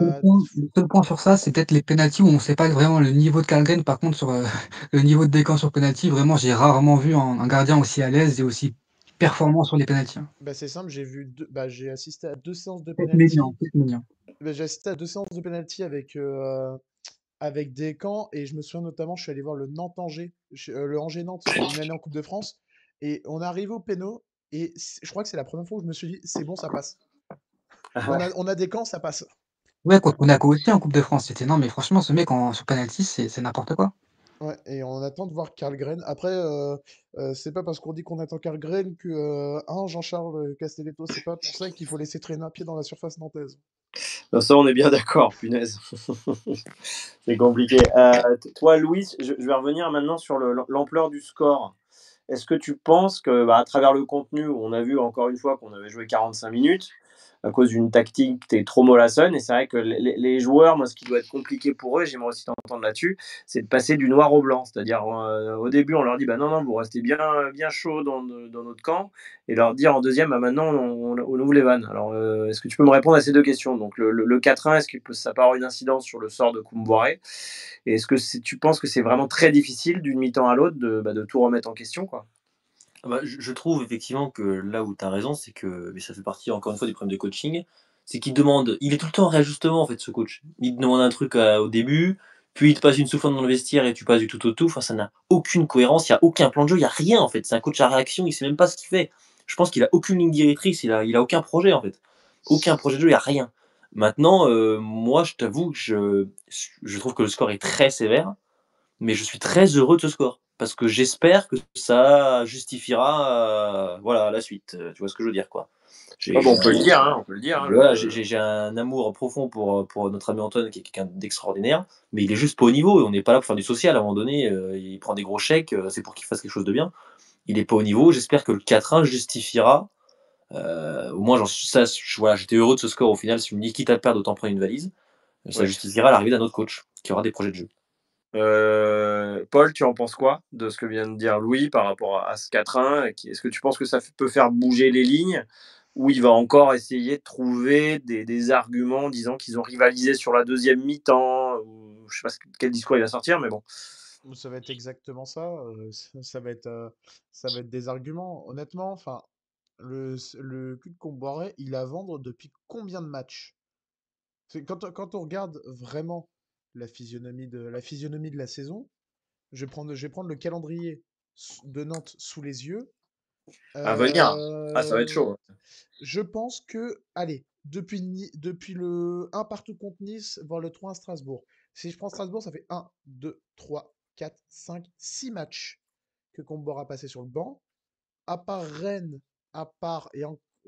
seul point sur ça, c'est peut-être les pénaltys où on sait pas vraiment le niveau de Karlgren. Par contre, sur le niveau de Descamps sur penalty, vraiment, j'ai rarement vu un gardien aussi à l'aise et aussi performant sur les pénaltys, hein. Bah, c'est simple, j'ai assisté à deux séances de Peut-être médian, penalty. peut-être médian. Bah, j'ai assisté à deux séances de penalty avec Descamps et je me souviens notamment, je suis allé voir le Nantes-Angers, le Angers-Nantes une année en Coupe de France et on arrive au péno et je crois que c'est la première fois où je me suis dit c'est bon, ça passe. Ah ouais. On a Descamps, ça passe. Ouais, contre Monaco aussi en Coupe de France, c'était non, mais franchement, ce mec sur penalty, c'est n'importe quoi. Ouais, et on attend de voir Karlgren. Après, c'est pas parce qu'on dit qu'on attend Karlgren que Jean-Charles Castelletto, c'est pas pour ça qu'il faut laisser traîner un pied dans la surface nantaise. Non, ça, on est bien d'accord, punaise. C'est compliqué. Toi, Louis, je vais revenir maintenant sur l'ampleur du score. Est-ce que tu penses que, à travers le contenu, on a vu encore une fois qu'on avait joué 45 minutes à cause d'une tactique qui était trop mollassonne, et c'est vrai que les joueurs, moi, ce qui doit être compliqué pour eux, et j'aimerais aussi t'entendre là-dessus, c'est de passer du noir au blanc. C'est-à-dire, au début, on leur dit, bah non, non, vous restez bien, bien chaud dans notre camp, et leur dire en deuxième, bah maintenant, on ouvre les vannes. Alors, est-ce que tu peux me répondre à ces deux questions? Donc, le 4-1, est-ce que ça peut avoir une incidence sur le sort de Koumboiré? Et est-ce que tu penses que c'est vraiment très difficile d'une mi-temps à l'autre de tout remettre en question, quoi? Ah bah, je trouve effectivement que là où tu as raison, c'est que mais ça fait partie encore une fois des problèmes de coaching, c'est il est tout le temps en réajustement en fait ce coach. Il te demande un truc, au début, puis il te passe une soufflante dans le vestiaire et tu passes du tout au tout. Enfin, ça n'a aucune cohérence, il y a aucun plan de jeu, il y a rien en fait. C'est un coach à réaction, il sait même pas ce qu'il fait. Je pense qu'il a aucune ligne directrice, il a aucun projet en fait. Aucun projet de jeu, il y a rien. Maintenant, moi je t'avoue que je trouve que le score est très sévère. Mais je suis très heureux de ce score, parce que j'espère que ça justifiera, voilà, la suite, tu vois ce que je veux dire, quoi? Ah J'ai bon, on peut le dire, hein, on peut le dire, hein, voilà, j'ai un amour profond pour notre ami Antoine qui est quelqu'un d'extraordinaire, mais il est juste pas au niveau et on n'est pas là pour faire du social. À un moment donné, il prend des gros chèques, c'est pour qu'il fasse quelque chose de bien. Il est pas au niveau, j'espère que le 4-1 justifiera, Au moins, voilà, j'étais heureux de ce score au final. Si tu me dis quitte à perdre, autant prendre une valise, ça Ouais. justifiera l'arrivée d'un autre coach qui aura des projets de jeu. Paul, tu en penses quoi de ce que vient de dire Louis par rapport à ce 4-1? Est-ce que tu penses que ça peut faire bouger les lignes ou il va encore essayer de trouver des arguments disant qu'ils ont rivalisé sur la deuxième mi-temps ou je sais pas quel discours il va sortir, mais bon. Ça va être exactement ça. Ça va être des arguments. Honnêtement, enfin, le cul de Comboiré, il a à vendre depuis combien de matchs? Quand on regarde vraiment la physionomie de la saison, je vais prendre le calendrier de Nantes sous les yeux. À venir. Ah, ça va être Euh, chaud. je pense que, allez, depuis le 1 partout contre Nice, voire le 3-1 Strasbourg. Si je prends Strasbourg, ça fait 1, 2, 3, 4, 5, 6 matchs que Comboire a passé sur le banc. À part Rennes,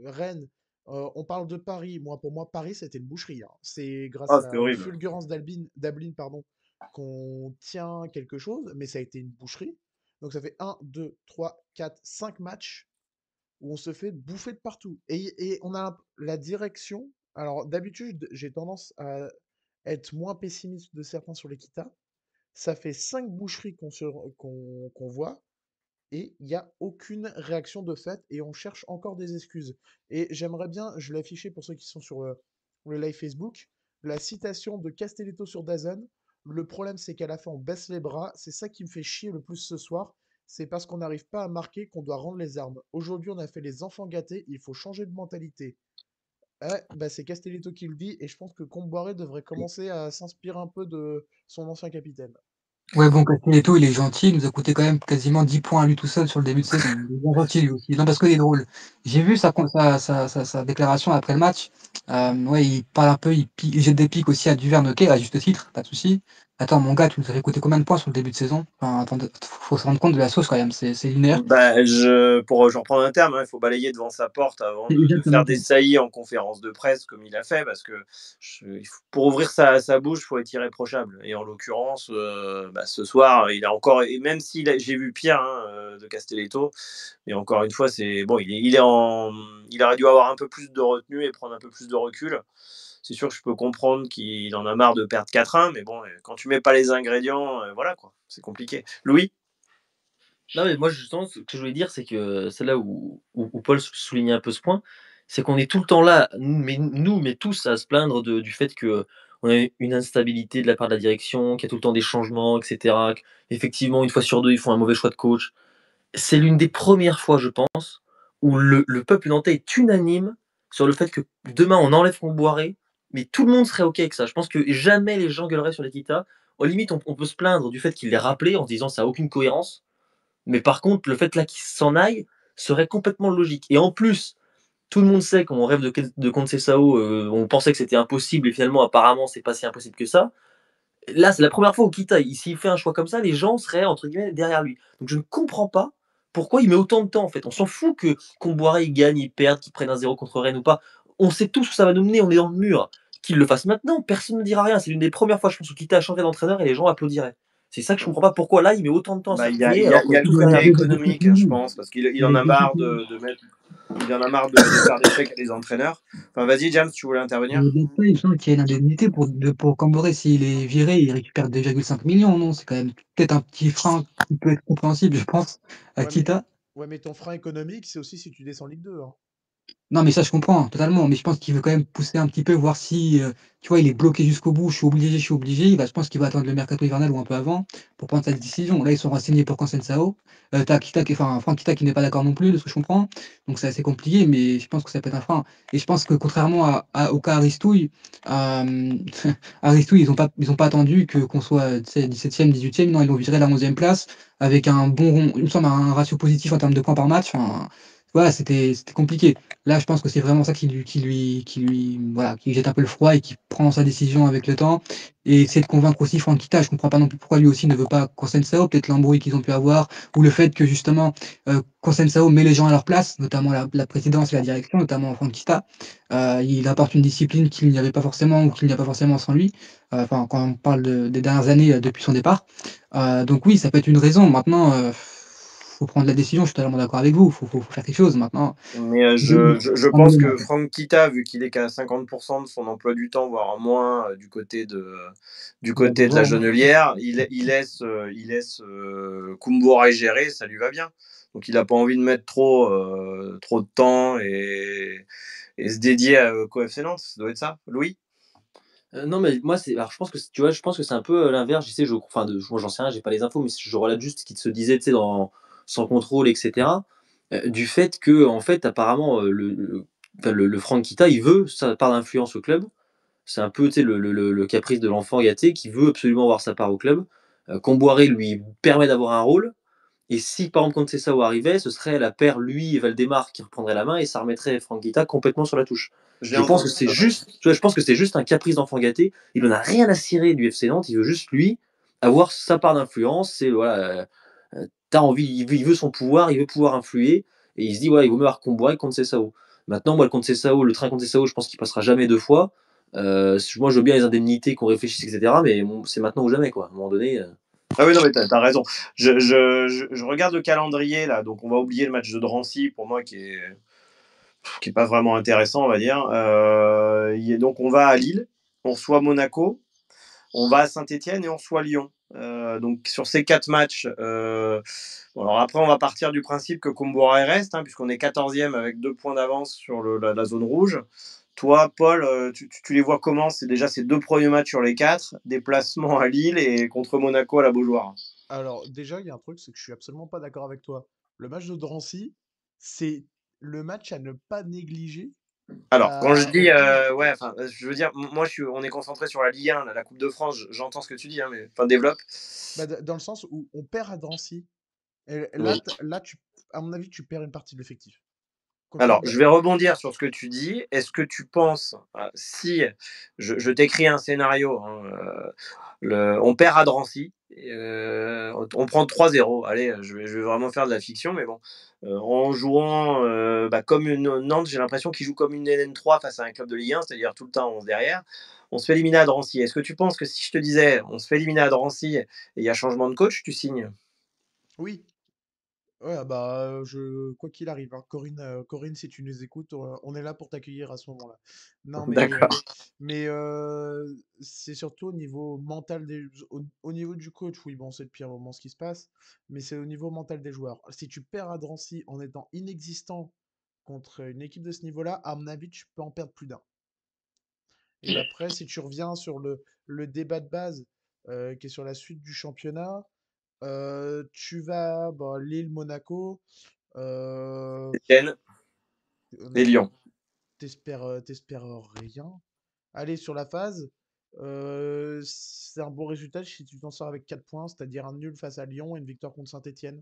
Rennes, on parle de Paris. Pour moi, Paris, c'était une boucherie, hein. C'est Ah, grâce c'était aux horrible. fulgurances d'Ablin, pardon, qu'on tient quelque chose, mais ça a été une boucherie. Donc ça fait 1, 2, 3, 4, 5 matchs où on se fait bouffer de partout. Et on a la direction. Alors d'habitude, j'ai tendance à être moins pessimiste de certains sur l'Equita. Ça fait 5 boucheries qu'on voit et il n'y a aucune réaction de fait et on cherche encore des excuses. Et j'aimerais bien, je l'ai affiché pour ceux qui sont sur le live Facebook, la citation de Castelletto sur DAZN. Le problème, c'est qu'à la fin, on baisse les bras. C'est ça qui me fait chier le plus ce soir. C'est parce qu'on n'arrive pas à marquer qu'on doit rendre les armes. Aujourd'hui, on a fait les enfants gâtés. Il faut changer de mentalité. Bah, c'est Castelletto qui le dit et je pense que Comboiré devrait commencer à s'inspirer un peu de son ancien capitaine. Ouais, bon, Castelletto, il est gentil, il nous a coûté quand même quasiment 10 points à lui tout seul sur le début de saison. Il est bien gentil lui aussi. Non, parce qu'il est drôle. J'ai vu sa déclaration après le match. Ouais, il parle un peu, il jette des pics aussi à Duverne, ok, à juste titre, pas de souci. Attends, mon gars, tu nous avais coûté combien de points sur le début de saison? Enfin, attends, faut se rendre compte de la sauce quand même, c'est linéaire. Bah, pour reprendre un terme, il faut balayer devant sa porte avant C'est de faire exactement ça. des saillies en conférence de presse comme il a fait, parce que pour ouvrir sa bouche, il faut être irréprochable. Et en l'occurrence, ce soir, il a encore, et même si j'ai vu pire de Castelletto, mais encore une fois, c'est bon, il aurait dû avoir un peu plus de retenue et prendre un peu plus de recul. C'est sûr que je peux comprendre qu'il en a marre de perdre 4-1, mais bon, quand tu mets pas les ingrédients, voilà quoi, c'est compliqué. Louis? Non, mais moi, justement, ce que je voulais dire, c'est que c'est là où Paul soulignait un peu ce point, c'est qu'on est tout le temps là, mais tous, à se plaindre du fait que on a une instabilité de la part de la direction, qu'il y a tout le temps des changements, etc. Effectivement, une fois sur deux, ils font un mauvais choix de coach. C'est l'une des premières fois, je pense, où le peuple nantais est unanime sur le fait que demain, on enlève Comboiré, mais tout le monde serait OK avec ça. Je pense que jamais les gens gueuleraient sur l'Equita. Au limite, on peut se plaindre du fait qu'il l'ait rappelé en se disant ça n'a aucune cohérence. Mais par contre, le fait là qu'il s'en aille serait complètement logique. Et en plus, tout le monde sait qu'on rêve de Conceição, on pensait que c'était impossible et finalement, apparemment, c'est pas si impossible que ça. Là, c'est la première fois au Kita. S'il fait un choix comme ça, les gens seraient entre guillemets derrière lui. Donc je ne comprends pas pourquoi il met autant de temps en fait. On s'en fout que Comboiré il gagne, il perde, qu'il prenne un 0 contre Rennes ou pas. On sait tous où ça va nous mener, on est dans le mur. Qu'il le fasse maintenant, personne ne dira rien. C'est l'une des premières fois, je pense, où Kita a changé d'entraîneur et les gens applaudiraient. C'est ça que je comprends pas pourquoi là il met autant de temps à Bah, s'exprimer alors il y qu'on a est le tous côté derrière lui. économique, je pense, parce qu'il en a marre il en a marre de faire des chèques à des entraîneurs. Enfin, vas-y, James, tu voulais intervenir? Et même pas, il me semble qu'il y a une indemnité pour Camboré. S'il est viré, il récupère 2,5 millions, non? C'est quand même peut-être un petit frein qui peut être compréhensible, je pense, à Ouais, mais, Kita. ouais, mais ton frein économique, c'est aussi si tu descends Ligue 2, hein. Non, mais ça, je comprends totalement. Mais je pense qu'il veut quand même pousser un petit peu, voir si, tu vois, il est bloqué jusqu'au bout. Je suis obligé. Je pense qu'il va attendre le mercato hivernal ou un peu avant pour prendre sa décision. Là, ils sont renseignés pour Sao. T'as Kita enfin, Franck Kita qui n'est pas d'accord non plus, de ce que je comprends. Donc, c'est assez compliqué, mais je pense que ça peut être un frein. Et je pense que contrairement au cas Aristouille, euh, Aristouille, ils ont pas attendu qu'on soit, tu sais, 17e, 18e. Non, ils l'ont viré à la 11e place avec un bon, il me semble, un ratio positif en termes de points par match. Enfin, voilà, c'était compliqué. Là, je pense que c'est vraiment ça voilà, qui lui jette un peu le froid et qui prend sa décision avec le temps et essaie de convaincre aussi Franck Kita. Je comprends pas non plus pourquoi lui aussi ne veut pas Sao, peut-être l'embrouille qu'ils ont pu avoir ou le fait que justement Sao met les gens à leur place, notamment la présidence et la direction, notamment Franck Kita. Il apporte une discipline qu'il n'y avait pas forcément ou qu'il n'y a pas forcément sans lui. Enfin, quand on parle des dernières années depuis son départ. Donc oui, ça peut être une raison. Maintenant. faut prendre la décision, je suis totalement d'accord avec vous, faut faire quelque chose maintenant. Mais je En pense que moment. Franck Kita, vu qu'il est qu'à 50% de son emploi du temps, voire moins, du côté de la Genelière, il laisse Koumbourg gérer, ça lui va bien. Donc il n'a pas envie de mettre trop de temps et se dédier qu'au FC Nantes. Ça doit être ça, Louis? Non, mais moi, alors, je pense que tu vois, je pense que c'est un peu l'inverse. Je sais, enfin, moi, j'en sais rien, j'ai pas les infos, mais je relate juste ce qui se disait, tu sais, dans Sans contrôle, etc. Du fait que, en fait, apparemment, enfin, le Franck Kita, il veut sa part d'influence au club. C'est un peu, tu sais, le caprice de l'enfant gâté qui veut absolument avoir sa part au club. Comboiré lui permet d'avoir un rôle. Et si, par exemple, Conceição arrivait, ce serait la paire, lui et Valdemar, qui reprendrait la main et ça remettrait Franck Guita complètement sur la touche. Je pense que c'est juste, tu vois, je pense que c'est juste un caprice d'enfant gâté. Il en a rien à cirer du FC Nantes. Il veut juste lui avoir sa part d'influence. C'est voilà, t'as envie, il veut son pouvoir, il veut pouvoir influer et il se dit ouais, il vaut mieux avoir Comboiré que Conceição. Maintenant, moi, le train Conceição, je pense qu'il passera jamais deux fois. Moi, je veux bien les indemnités qu'on réfléchisse, etc. Mais bon, c'est maintenant ou jamais quoi. À un moment donné. Ah oui, non, mais t'as raison. Je regarde le calendrier, là, donc on va oublier le match de Drancy, pour moi, qui est pas vraiment intéressant, on va dire. Donc on va à Lille, on reçoit Monaco, on va à Saint-Etienne et on reçoit Lyon. Donc sur ces 4 matchs, alors après on va partir du principe que Koumbourg reste, puisqu'on est 14e avec 2 points d'avance sur la zone rouge. Toi, Paul, tu les vois comment? C'est déjà ces 2 premiers matchs sur les 4, déplacement à Lille et contre Monaco à la Beaujoire. Alors, déjà, il y a un truc, c'est que je suis absolument pas d'accord avec toi. Le match de Drancy, c'est le match à ne pas négliger. Alors, quand je dis, Au ouais, enfin, je veux dire, moi, on est concentré sur la Ligue 1, la Coupe de France, j'entends ce que tu dis, mais enfin, développe. dans le sens où on perd à Drancy. Et là, Oui. à mon avis, tu perds une partie de l'effectif. Alors, je vais rebondir sur ce que tu dis. Est-ce que tu penses, si je t'écris un scénario, on perd à Drancy, on prend 3-0. Allez, je vais vraiment faire de la fiction, mais bon, en jouant comme une Nantes, j'ai l'impression qu'ils jouent comme une LN3 face à un club de Ligue 1, c'est-à-dire tout le temps 11 derrière. On se fait éliminer à Drancy. Est-ce que tu penses que si je te disais on se fait éliminer à Drancy et il y a changement de coach, tu signes? Oui. Ouais, quoi qu'il arrive, hein, Corinne, si tu nous écoutes, on est là pour t'accueillir à ce moment-là. Non, D'accord. mais c'est surtout au niveau mental au niveau du coach, oui, bon, c'est le pire moment ce qui se passe, mais c'est au niveau mental des joueurs. Si tu perds à Drancy en étant inexistant contre une équipe de ce niveau-là, à mon avis, tu peux en perdre plus d'un. Et après, si tu reviens sur le débat de base qui est sur la suite du championnat, tu vas Lille-Monaco. Etienne et Honnêtement, Lyon. t'espères rien. Allez, sur la phase, c'est un bon résultat si tu t'en sors avec 4 points, c'est-à-dire un nul face à Lyon et une victoire contre Saint-Etienne.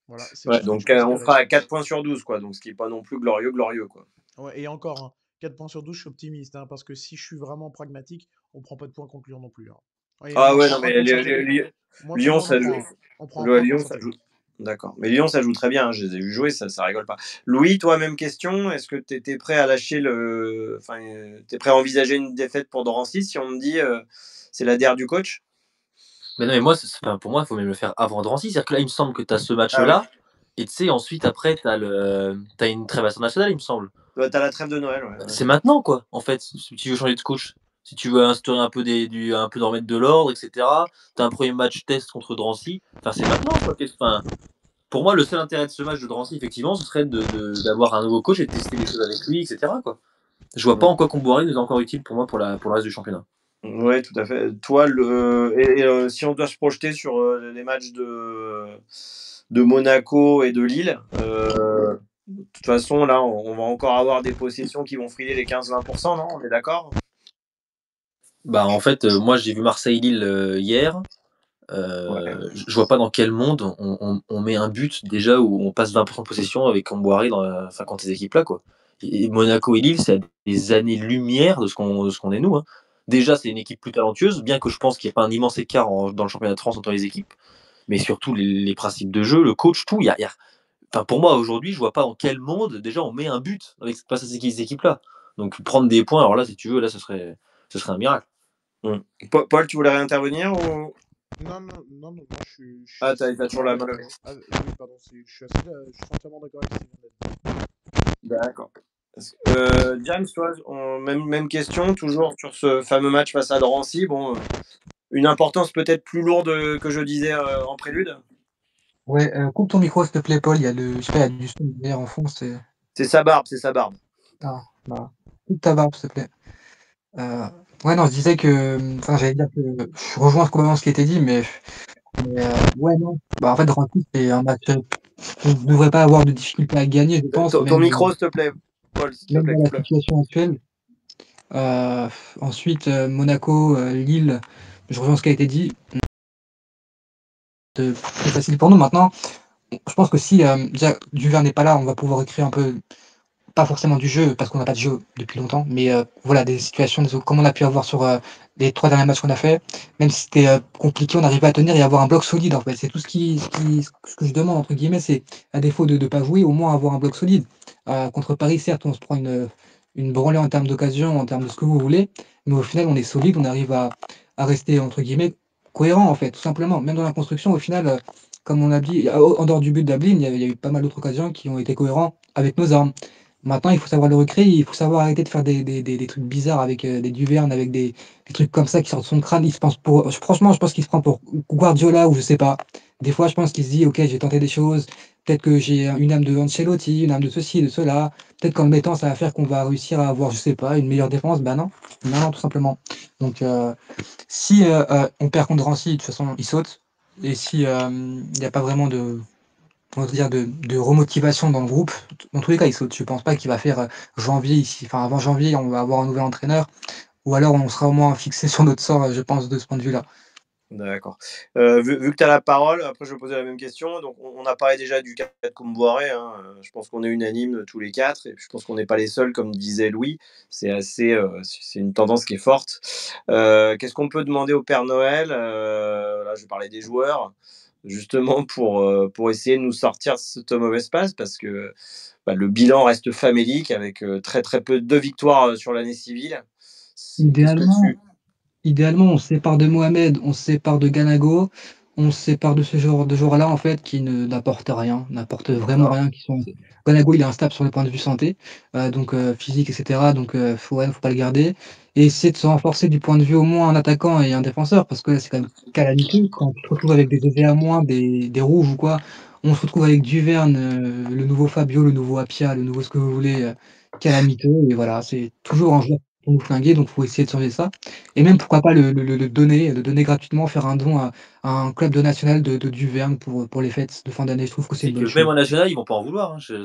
Voilà, c'est tout Ouais, ce que donc tu peux on espérer. fera à 4 points sur 12, quoi. Donc ce qui n'est pas non plus glorieux, quoi. Ouais, et encore, hein, 4 points sur 12, je suis optimiste, hein, parce que si je suis vraiment pragmatique, on prend pas de points concluants non plus, hein. Et on Ah en ouais, non, prend un mais contre Saint-Etienne. Moi, pour Lyon, moi, on en ça prend joue. un. On prend un point contre Lyon, ça Saint-Etienne. joue. D'accord. Mais Lyon, ça joue très bien, je les ai vus jouer, ça rigole pas. Louis, toi, même question. Est-ce que tu étais prêt à lâcher le. Enfin, t'es prêt à envisager une défaite pour Drancy si on me dit c'est la DER du coach? Mais non, mais moi, enfin, pour moi, il faut même le faire avant Drancy. C'est-à-dire que là, il me semble que tu as ce Ah oui. match-là. Et tu sais, ensuite, après, t'as une trêve internationale, il me semble. T'as la trêve de Noël, ouais. C'est maintenant, quoi, en fait, si tu veux changer de coach. Si tu veux instaurer un peu, un peu d'en remettre de l'ordre, etc. T'as un premier match test contre Drancy. Enfin, c'est maintenant, quoi. Enfin, pour moi, le seul intérêt de ce match de Drancy, effectivement, ce serait d'avoir un nouveau coach et de tester les choses avec lui, etc. Quoi. Je vois pas en quoi Comboiré nous est encore utile pour moi pour le reste du championnat. Oui, tout à fait. Toi, si on doit se projeter sur les matchs de Monaco et de Lille, de toute façon, là, on va encore avoir des possessions qui vont friler les 15-20%, non? On est d'accord? Bah, en fait, moi, j'ai vu Marseille-Lille hier. Ouais. Je vois pas dans quel monde on met un but déjà où on passe 20% de possession avec Comboiré contre ces équipes-là, quoi. Et Monaco et Lille, c'est à des années-lumière de ce qu'on est nous. Hein. Déjà, c'est une équipe plus talentueuse, bien que je pense qu'il n'y a pas un immense écart dans le championnat de France entre les équipes. Mais surtout, les principes de jeu, le coach, tout. Enfin, pour moi, aujourd'hui, je vois pas dans quel monde déjà on met un but face à ces équipes-là. Donc, prendre des points, alors là, si tu veux, là, ce serait un miracle. Paul, tu voulais réintervenir ou... Non, moi je suis Ah, assez t'as toujours la d'accord. main levée. Oui, pardon, je suis entièrement d'accord avec ce qu'il vient d'être dit. D'accord. James, toi, même question, toujours sur ce fameux match face à Drancy. Bon, une importance peut-être plus lourde que je disais en prélude. Ouais, coupe ton micro, s'il te plaît, Paul. Il y a je sais pas, il y a du son derrière en fond. C'est sa barbe, c'est sa barbe. Ah, bah, coupe ta barbe, s'il te plaît. Ouais, non, je disais que, enfin, j'allais dire que je rejoins complètement ce qui a été dit, mais ouais, non. Bah, en fait, Drancy, c'est un match on ne devrait pas avoir de difficulté à gagner, je pense, Ton micro, s'il te plaît, Paul, s'il te même plaît, dans la coupe-le. situation actuelle. Ensuite, Monaco, Lille, je rejoins ce qui a été dit. Plus facile pour nous maintenant. Je pense que si déjà Duvert n'est pas là, on va pouvoir écrire un peu, pas forcément du jeu, parce qu'on n'a pas de jeu depuis longtemps, mais voilà, des situations, comme on a pu avoir sur les 3 derniers matchs qu'on a fait. Même si c'était compliqué, on arrivait à tenir et avoir un bloc solide en fait. C'est tout ce que je demande, entre guillemets, c'est à défaut de ne pas jouer, au moins avoir un bloc solide. Contre Paris, certes, on se prend une branlée en termes d'occasion, en termes de ce que vous voulez, mais au final, on est solide, on arrive à rester, entre guillemets, cohérent en fait, tout simplement. Même dans la construction, au final, comme on a dit, en dehors du but d'Ablin, il y a eu pas mal d'autres occasions qui ont été cohérents avec nos armes. Maintenant, il faut savoir le recréer, il faut savoir arrêter de faire des trucs bizarres avec des Duverne, avec des trucs comme ça qui sortent de son crâne. Il se pense franchement, je pense qu'il se prend pour Guardiola ou je sais pas. Des fois, je pense qu'il se dit, ok, j'ai tenté des choses. Peut-être que j'ai une âme de Ancelotti, une âme de ceci, de cela. Peut-être qu'en le mettant, ça va faire qu'on va réussir à avoir, je sais pas, une meilleure défense. Ben non, non, non, tout simplement. Donc, si on perd contre Drancy, de toute façon, il saute. Et si il n'y a pas vraiment on va dire de remotivation dans le groupe. Dans tous les cas, il saute. Je pense pas qu'il va faire janvier ici. Enfin, avant janvier, on va avoir un nouvel entraîneur. Ou alors, on sera au moins fixé sur notre sort, je pense, de ce point de vue-là. D'accord. Vu que tu as la parole, après je vais poser la même question. Donc, on a parlé déjà du cas de Comboiré. Hein. Je pense qu'on est unanime tous les quatre. Et je pense qu'on n'est pas les seuls, comme disait Louis. C'est une tendance qui est forte. Qu'est-ce qu'on peut demander au Père Noël? Là, je parlais des joueurs, justement pour essayer de nous sortir de cette mauvaise passe, parce que le bilan reste famélique avec très très peu de victoires sur l'année civile. Qu'est-ce que Idéalement, tu... Idéalement, on se sépare de Mohamed, on se sépare de Ganago, on se sépare de ce genre de joueurs-là, en fait, qui n'apportent rien, n'apportent vraiment D'accord. rien. Ganago, il est instable sur le point de vue santé, donc physique, etc. Donc, ouais, faut pas le garder. Et essayer de se renforcer du point de vue au moins un attaquant et un défenseur, parce que là, c'est quand même calamiteux. Quand tu te retrouves avec des DV à moins, des rouges ou quoi, on se retrouve avec Duverne, le nouveau Fabio, le nouveau Apia, le nouveau ce que vous voulez, calamiteux. Et voilà, c'est toujours un joueur pour nous flinguer, donc faut essayer de changer ça. Et même pourquoi pas le donner gratuitement, faire un don à un club de national de Duverne pour les fêtes de fin d'année. Je trouve que c'est C'est une que bonne même chose. en national, ils vont pas en vouloir. Hein. C'est un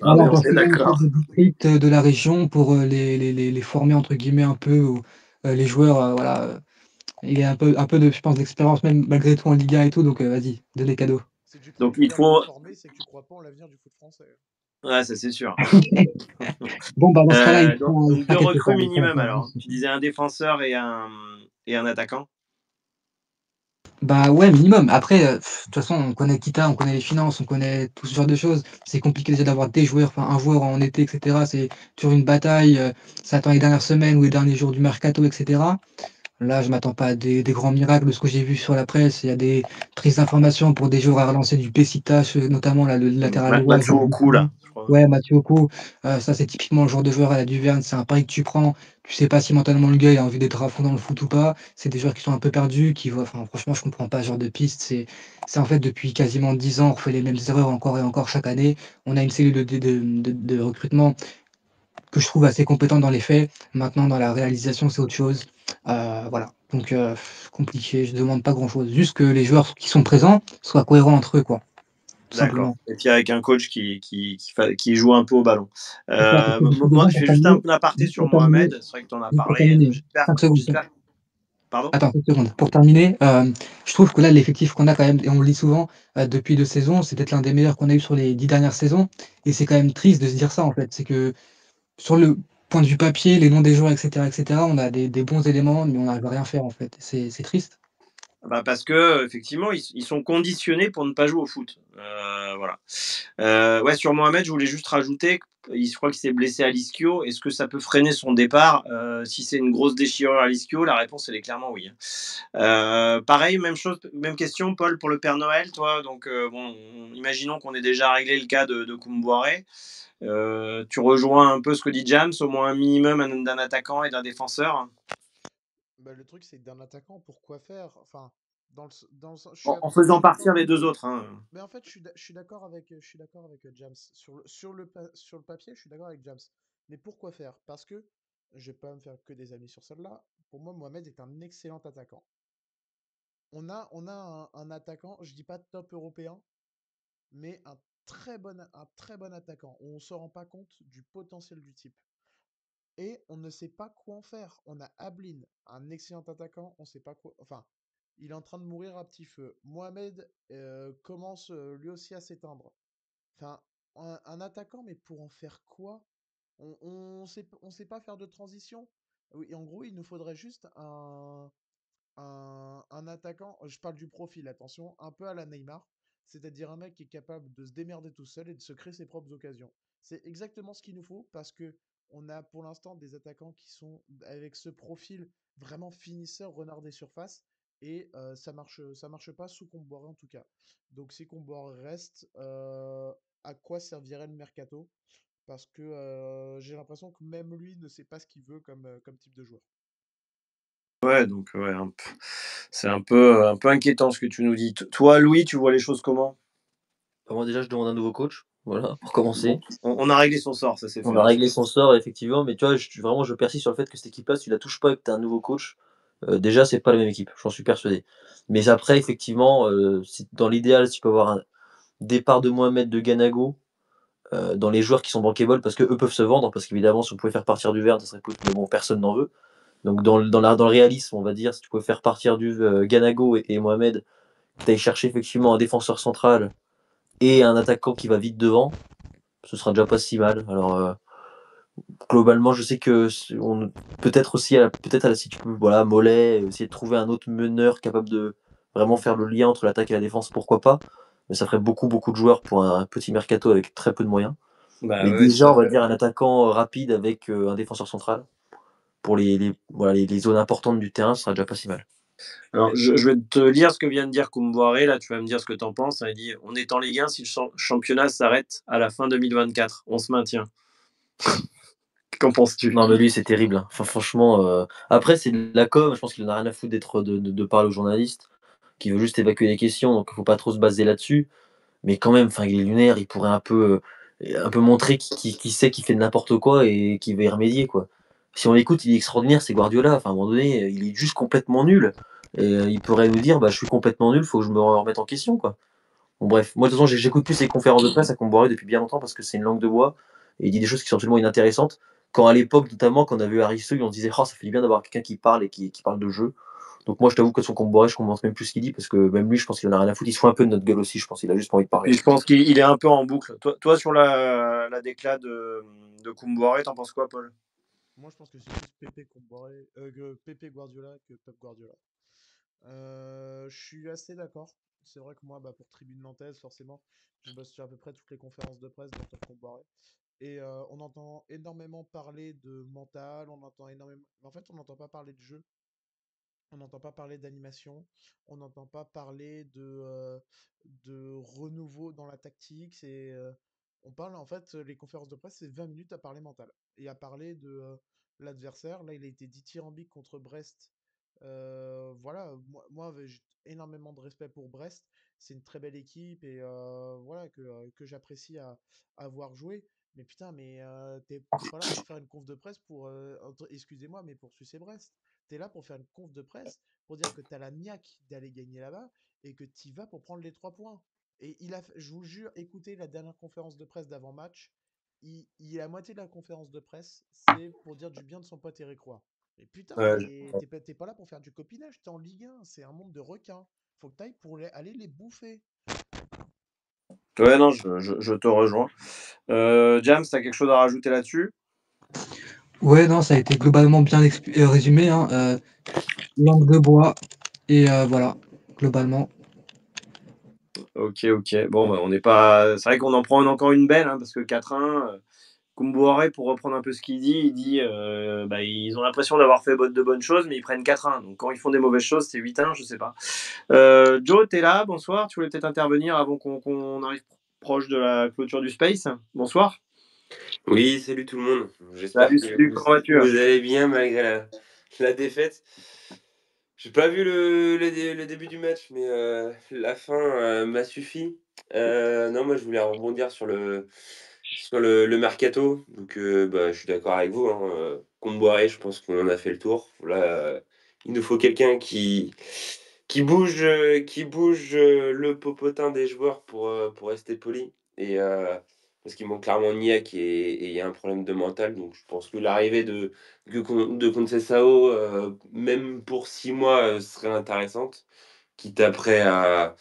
Ah, mais Voilà, don. on parce est qu'il y a un club d'accord. de district de la région pour les former entre guillemets un peu les joueurs. Voilà, il y a un peu de, je pense, d'expérience même malgré tout en Liga et tout. Donc vas-y, donne les cadeaux. Si tu trouves Donc, il moyen de les faut... former, c'est que tu crois pas en l'avenir du foot français. Ouais, ça c'est sûr. Bon, bah dans ce cas-là, il Donc fera deux quelque recrues part. Il fera minimum quelque alors. chose. Tu disais un défenseur et un attaquant. Bah ouais, minimum. Après, de toute façon, on connaît Kita, on connaît les finances, on connaît tout ce genre de choses. C'est compliqué déjà d'avoir des joueurs, enfin un joueur en été, etc. C'est toujours une bataille. Ça attend les dernières semaines ou les derniers jours du mercato, etc. Là, je m'attends pas à des grands miracles de ce que j'ai vu sur la presse. Il y a des prises d'informations pour des joueurs à relancer du Besiktas, notamment là, le latéral droit. Mathieu Oku là, je crois. Ouais, Mathieu Oku, ça c'est typiquement le genre de joueur à la Duverne. C'est un pari que tu prends. Tu sais pas si mentalement le gars il a envie d'être à fond dans le foot ou pas. C'est des joueurs qui sont un peu perdus, qui voient. Enfin, franchement, je comprends pas ce genre de piste. C'est en fait depuis quasiment 10 ans, on refait les mêmes erreurs encore et encore chaque année. On a une cellule de recrutement que je trouve assez compétente dans les faits. Maintenant, dans la réalisation, c'est autre chose. Voilà. Donc, compliqué. Je demande pas grand-chose. Juste que les joueurs qui sont présents soient cohérents entre eux, quoi. Tout D'accord. simplement. Et puis avec un coach qui joue un peu au ballon. C'est ça, parce que je suis Moi, dedans je pour fais juste un terminer. aparté Juste sur pour terminer. Mohamed. C'est vrai que tu en as Juste pour parlé. terminer. 5 secondes. Pardon? Attends, 5 secondes. Pour terminer, je trouve que là, l'effectif qu'on a quand même, et on le dit souvent, depuis 2 saisons, c'est peut-être l'un des meilleurs qu'on a eu sur les 10 dernières saisons. Et c'est quand même triste de se dire ça, en fait. C'est que sur le point de vue papier, les noms des joueurs, etc., on a des bons éléments, mais on n'arrive à rien faire, en fait. C'est triste. Parce que effectivement, ils sont conditionnés pour ne pas jouer au foot. Voilà. Ouais, sur Mohamed, je voulais juste rajouter je crois qu'il s'est blessé à l'ischio. Est-ce que ça peut freiner son départ? Si c'est une grosse déchirure à l'ischio, la réponse elle est clairement oui. Pareil, même chose, même question, Paul, pour le Père Noël, toi. Donc bon, imaginons qu'on ait déjà réglé le cas de Koumboiré. Tu rejoins un peu ce que dit James, au moins un minimum d'un attaquant et d'un défenseur. Bah, le truc, c'est que d'un attaquant, pourquoi faire? Enfin, En je faisant suis partir d'accord. les deux autres. Hein. Mais en fait, je suis d'accord avec James. Sur le papier, je suis d'accord avec James. Mais pourquoi faire? Parce que je vais pas me faire que des amis sur celle-là. Pour moi, Mohamed est un excellent attaquant. On a un attaquant, je dis pas top européen, mais un très bon attaquant. On ne se rend pas compte du potentiel du type. Et on ne sait pas quoi en faire. On a Ablin, un excellent attaquant, on ne sait pas quoi. Enfin, il est en train de mourir à petit feu. Mohamed commence lui aussi à s'éteindre. Enfin, un attaquant, mais pour en faire quoi? On sait pas faire de transition. Oui, en gros, il nous faudrait juste un attaquant, je parle du profil, attention, un peu à la Neymar, c'est-à-dire un mec qui est capable de se démerder tout seul et de se créer ses propres occasions. C'est exactement ce qu'il nous faut parce que on a pour l'instant des attaquants qui sont avec ce profil vraiment finisseur, renard des surfaces, et ça marche pas sous Comboiré en tout cas. Donc si Comboiré reste, à quoi servirait le mercato? Parce que j'ai l'impression que même lui ne sait pas ce qu'il veut comme type de joueur. Ouais, donc ouais, c'est un peu inquiétant ce que tu nous dis. Toi, Louis, tu vois les choses comment? Moi, déjà, je demande un nouveau coach. Voilà, pour commencer. On a réglé son sort, ça c'est fait. On a réglé son sort, effectivement, mais tu vois, vraiment, je persiste sur le fait que cette équipe-là, si tu la touches pas et que tu as un nouveau coach, déjà, c'est pas la même équipe, j'en suis persuadé. Mais après, effectivement, dans l'idéal, si tu peux avoir un départ de Mohamed, de Ganago, dans les joueurs qui sont bankable, parce qu'eux peuvent se vendre, parce qu'évidemment, si on pouvait faire partir du Verne, ça serait cool, mais bon, personne n'en veut. Donc, dans le réalisme, on va dire, si tu pouvais faire partir du Ganago et Mohamed, que tu ailles chercher effectivement un défenseur central et un attaquant qui va vite devant, ce sera déjà pas si mal. Alors, globalement, je sais que peut-être aussi peut-être à la si tu peux, voilà, Mollet, essayer de trouver un autre meneur capable de vraiment faire le lien entre l'attaque et la défense, pourquoi pas. Mais ça ferait beaucoup de joueurs pour un petit mercato avec très peu de moyens. Bah, Mais ouais, déjà, on va dire un attaquant rapide avec un défenseur central pour voilà, les zones importantes du terrain, ce sera déjà pas si mal. Alors, je vais te lire ce que vient de dire Koumboiré, là tu vas me dire ce que tu en penses. Il dit: on est en Ligue 1 si le championnat s'arrête à la fin 2024. On se maintient. Qu'en penses-tu? Non, mais lui, c'est terrible. Hein. Enfin, franchement, après, c'est de la com. Je pense qu'il en a rien à foutre de parler aux journalistes, qui veut juste évacuer les questions, donc il faut pas trop se baser là-dessus. Mais quand même, enfin, il est lunaire, il pourrait un peu montrer qu'il sait qu'il fait de n'importe quoi et qu'il va y remédier, quoi. Si on l'écoute, il est extraordinaire, c'est Guardiola. Enfin, à un moment donné, il est juste complètement nul. Et il pourrait nous dire, bah, je suis complètement nul, faut que je me remette en question, quoi. Bon, bref, moi, de toute façon, j'écoute plus ses conférences de presse à Comboiré depuis bien longtemps parce que c'est une langue de bois et il dit des choses qui sont absolument inintéressantes. Quand à l'époque, notamment, quand on a vu Aristote, on se disait, oh, ça fait du bien d'avoir quelqu'un qui parle et qui parle de jeu. Donc moi, je t'avoue que son Comboiré, je commence même plus ce qu'il dit parce que même lui, je pense qu'il en a rien à foutre. Il se fout un peu de notre gueule aussi, je pense. Il a juste pas envie de parler. Et je pense qu'il est un peu en boucle. Toi sur la déclat de Koumboiré, t'en penses quoi, Paul? Moi, je pense que c'est plus Pépé Guardiola que Pep Guardiola. Je suis assez d'accord. C'est vrai que moi, bah, pour Tribune Nantaise, forcément, je bosse sur à peu près toutes les conférences de presse de Top Comboiré. Et on entend énormément parler de mental, on entend énormément. En fait, on n'entend pas parler de jeu, on n'entend pas parler d'animation, on n'entend pas parler de renouveau dans la tactique. On parle, en fait, les conférences de presse, c'est 20 minutes à parler mental et à parler de l'adversaire. Là, il a été dithyrambique contre Brest. Voilà, moi j'ai énormément de respect pour Brest. C'est une très belle équipe et voilà que j'apprécie à voir jouer. Mais putain, mais t'es pas là pour faire une conf de presse pour, excusez-moi, mais pour sucer Brest. T'es là pour faire une conf de presse pour dire que t'as la niaque d'aller gagner là-bas et que t'y vas pour prendre les 3 points. Et je vous jure, écoutez la dernière conférence de presse d'avant-match. Il a la moitié de la conférence de presse, c'est pour dire du bien de son pote Eric Roy. Mais putain, Ouais. mais t'es pas là pour faire du copinage, t'es en Ligue 1, c'est un monde de requins. Faut que t'ailles pour aller les bouffer. Ouais, non, je te rejoins. James, t'as quelque chose à rajouter là-dessus? Ouais, non, ça a été globalement bien résumé, hein, langue de bois et voilà, globalement. Ok. Bon, bah, on n'est pas. C'est vrai qu'on en prend encore une belle, hein, parce que 4-1, Koumbouré, pour reprendre un peu ce qu'il dit, il dit ils ont l'impression d'avoir fait de bonnes choses, mais ils prennent 4-1. Donc quand ils font des mauvaises choses, c'est 8-1, je sais pas. Joe, t'es là, bonsoir. Tu voulais peut-être intervenir avant qu'on arrive proche de la clôture du Space. Bonsoir. Oui, salut tout le monde. J'espère Salut, que comment vas-tu? vous allez bien malgré la défaite. J'ai pas vu le début du match, mais la fin m'a suffi. Non, moi je voulais rebondir sur le mercato. Donc je suis d'accord avec vous. Hein. Comboiré, je pense qu'on en a fait le tour. Là, il nous faut quelqu'un qui bouge le popotin des joueurs pour rester poli. Parce qu'il manque clairement Niak et il y a un problème de mental. Donc je pense que l'arrivée de Conceição, même pour 6 mois, serait intéressante. Quitte après à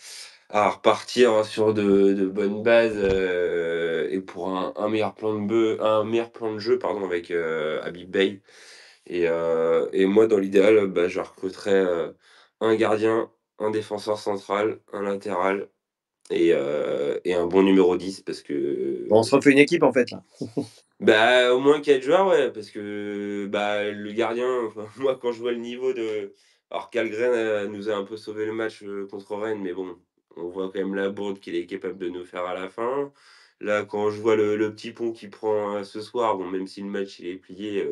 repartir sur de bonnes bases et pour un meilleur plan de jeu pardon, avec Habib Beye. Et moi, dans l'idéal, je recruterais un gardien, un défenseur central, un latéral et un bon numéro 10 parce que Bon, on se refait une équipe en fait là. au moins 4 joueurs, ouais, parce que le gardien, enfin, moi quand je vois le niveau de. Alors Kalgren nous a un peu sauvé le match contre Rennes, mais bon, on voit quand même la bourde qu'il est capable de nous faire à la fin. Là, quand je vois le petit pont qu'il prend ce soir, bon, même si le match il est plié,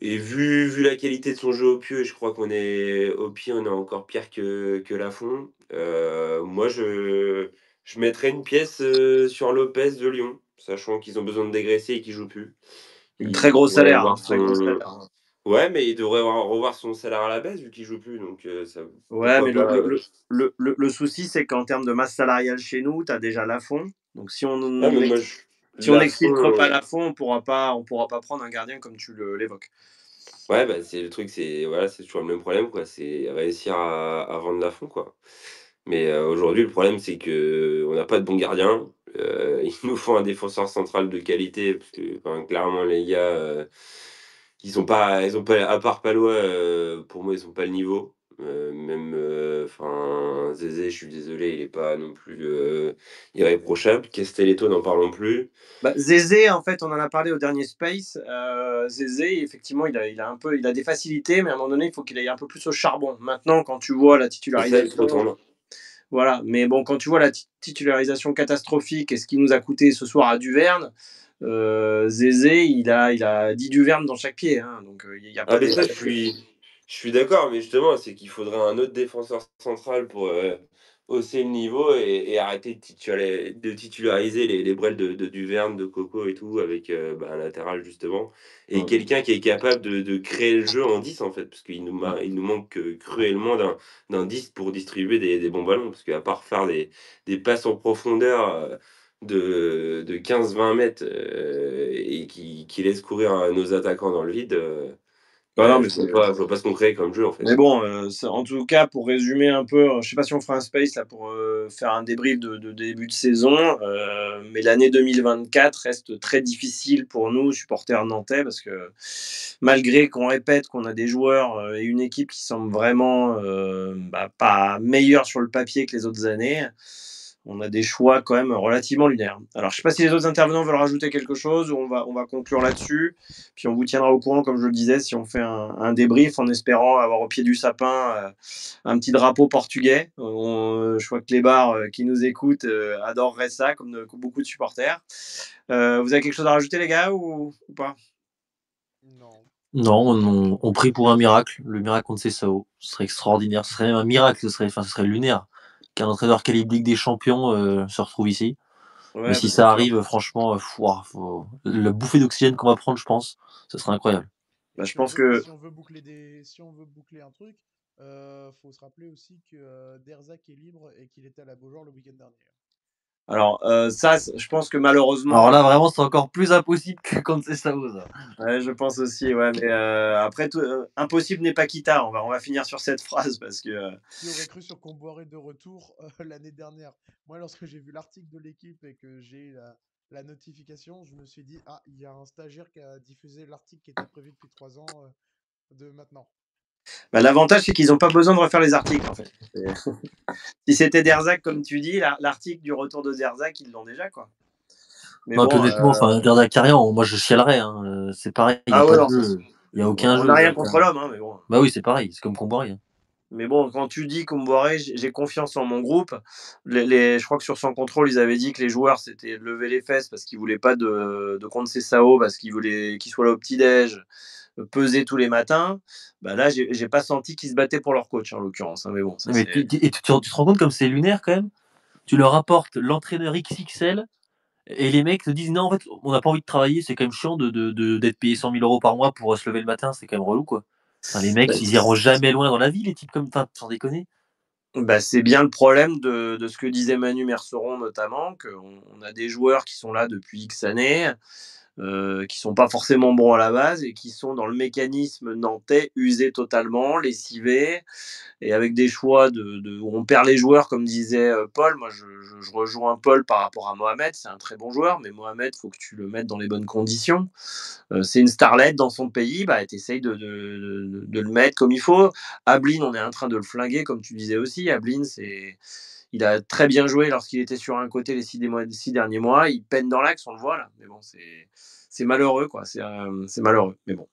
et vu la qualité de son jeu au pied, je crois qu'on est au pied, on est encore pire que Lafond. Moi, je mettrais une pièce sur Lopez de Lyon, sachant qu'ils ont besoin de dégraisser et qu'il joue plus. Très Il gros devrait salaire. revoir Très gros son. salaire. Ouais, mais il devrait revoir son salaire à la baisse vu qu'il joue plus. Donc, Ouais, mais pourquoi pas. le souci, c'est qu'en termes de masse salariale chez nous, tu as déjà Lafond. Donc si on Ah, mais moi, si on Lafond, n'exfiltre pas Lafond, on pourra pas prendre un gardien comme tu l'évoques. ouais, c'est le truc, c'est toujours le même problème, quoi. C'est réussir à vendre Lafond, quoi. Mais aujourd'hui, le problème, c'est que on n'a pas de bon gardien. Il nous faut un défenseur central de qualité, parce que enfin, clairement, les gars, ils ont pas, à part Palois, pour moi, ils ont pas le niveau. Même, enfin, Zézé, je suis désolé, il est pas non plus irréprochable. Castelletto, n'en parlons plus. Zézé, en fait, on en a parlé au dernier Space. Zézé, effectivement, il a des facilités, mais à un moment donné, il faut qu'il aille un peu plus au charbon. Maintenant, quand tu vois la C'est ça, il faut titularisation, attendre. voilà. Mais bon, quand tu vois la titularisation catastrophique et ce qui nous a coûté ce soir à Duverne, Zézé, il a 10 Duverne dans chaque pied. Hein, donc, il n'y a Ah, pas mais de. ça, je suis d'accord, mais justement, c'est qu'il faudrait un autre défenseur central pour hausser le niveau et arrêter de titulariser les brels de Duverne, de Coco et tout, avec un latéral, justement. Et quelqu'un qui est capable de créer le jeu en 10 en fait, parce qu'il nous manque cruellement d'un 10 pour distribuer des bons ballons, parce qu'à part faire des passes en profondeur de 15-20 mètres et qui laisse courir nos attaquants dans le vide. Non, mais Je vois pas ce qu'on crée comme jeu en fait. Mais bon, en tout cas, pour résumer un peu, je sais pas si on fera un space là pour faire un débrief de début de saison, mais l'année 2024 reste très difficile pour nous, supporters nantais, parce que malgré qu'on répète qu'on a des joueurs et une équipe qui semble vraiment pas meilleure sur le papier que les autres années, on a des choix quand même relativement lunaires. Alors, je sais pas si les autres intervenants veulent rajouter quelque chose ou on va conclure là-dessus. Puis on vous tiendra au courant, comme je le disais, si on fait un débrief en espérant avoir au pied du sapin un petit drapeau portugais. Je vois que les bars qui nous écoutent adoreraient ça, comme beaucoup de supporters. Vous avez quelque chose à rajouter, les gars, ou pas? Non. Non, on prie pour un miracle, le miracle contre Sao. Ce serait extraordinaire, ce serait un miracle, ce serait lunaire qu'un entraîneur calibre Ligue des Champions se retrouve ici. Mais Ouais, si bien ça sûr. arrive, franchement, la bouffée d'oxygène qu'on va prendre, je pense, ce serait incroyable. Je pense que Si on veut boucler un truc, faut se rappeler aussi que Derzak est libre et qu'il était à la Beaujoire le week-end dernier. alors ça, je pense que malheureusement. Alors là, vraiment, c'est encore plus impossible que contre Sao. Ouais, je pense aussi, ouais, mais après tout, impossible n'est pas quitta. On va finir sur cette phrase parce que. Qui aurait cru sur Comboiré de retour l'année dernière? Moi, lorsque j'ai vu l'article de l'équipe et que j'ai eu la notification, je me suis dit, ah, il y a un stagiaire qui a diffusé l'article qui était prévu depuis 3 ans de maintenant. L'avantage, c'est qu'ils n'ont pas besoin de refaire les articles, en fait. Si c'était Derzak, comme tu dis, l'article du retour de Derzak, ils l'ont déjà, quoi. Mais Non, puis bon, honnêtement, Gardacarian, moi je chialerais. C'est pareil, il n'y a ouais, pas de non, jeu. Il n'y a aucun on jeu. n'a rien contre l'homme, mais bon. Bah oui, c'est pareil, c'est comme Comboiré. Mais bon, quand tu dis Comboiré, j'ai confiance en mon groupe. Je crois que sur son contrôle, ils avaient dit que les joueurs s'étaient levé les fesses parce qu'ils voulaient pas de Conceição, parce qu'ils voulaient qu'il soit là au petit-déj, peser tous les matins. Bah là, j'ai pas senti qu'ils se battaient pour leur coach, en l'occurrence. Mais bon, ça, Mais tu te rends compte comme c'est lunaire quand même. Tu leur apportes l'entraîneur XXL et les mecs te disent non, en fait, on n'a pas envie de travailler, c'est quand même chiant d'être payé 100 000 € par mois pour se lever le matin, c'est quand même relou quoi. Les mecs, ils iront jamais loin dans la vie, les types comme ça, sans déconner. Bah, c'est bien le problème de ce que disait Manu Merceron notamment, qu'on a des joueurs qui sont là depuis X années, qui sont pas forcément bons à la base et qui sont dans le mécanisme nantais, usés totalement, lessivés, et avec des choix où on perd les joueurs, comme disait Paul. Moi, je rejoins Paul par rapport à Mohamed. C'est un très bon joueur, mais Mohamed, faut que tu le mettes dans les bonnes conditions. C'est une starlette dans son pays, bah, tu essayes de le mettre comme il faut. Ablin, on est en train de le flinguer, comme tu disais aussi. Ablin, il a très bien joué lorsqu'il était sur un côté les 6 derniers mois. Il peine dans l'axe, on le voit là. Mais bon, c'est malheureux, quoi. C'est malheureux. Mais bon.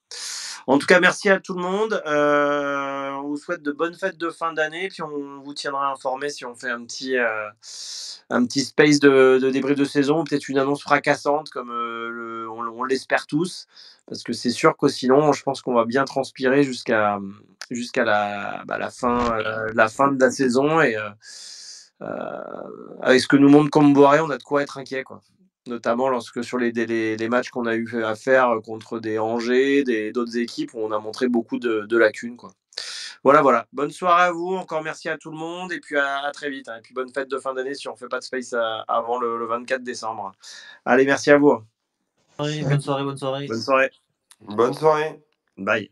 En tout cas, merci à tout le monde. On vous souhaite de bonnes fêtes de fin d'année. Puis on vous tiendra informé si on fait un petit space de débrief de saison, peut-être une annonce fracassante comme on l'espère tous, parce que c'est sûr que sinon, je pense qu'on va bien transpirer jusqu'à la fin de la saison, et avec ce que nous montre Comboiré, on a de quoi être inquiet, quoi. Notamment lorsque sur les matchs qu'on a eu à faire contre des Angers, d'autres équipes, où on a montré beaucoup de lacunes, quoi. Voilà. Bonne soirée à vous. Encore merci à tout le monde. Et puis à très vite. Et puis bonne fête de fin d'année si on ne fait pas de space avant le 24 décembre. Allez, merci à vous. Bonne soirée. Bonne soirée. Bonne soirée. Bye.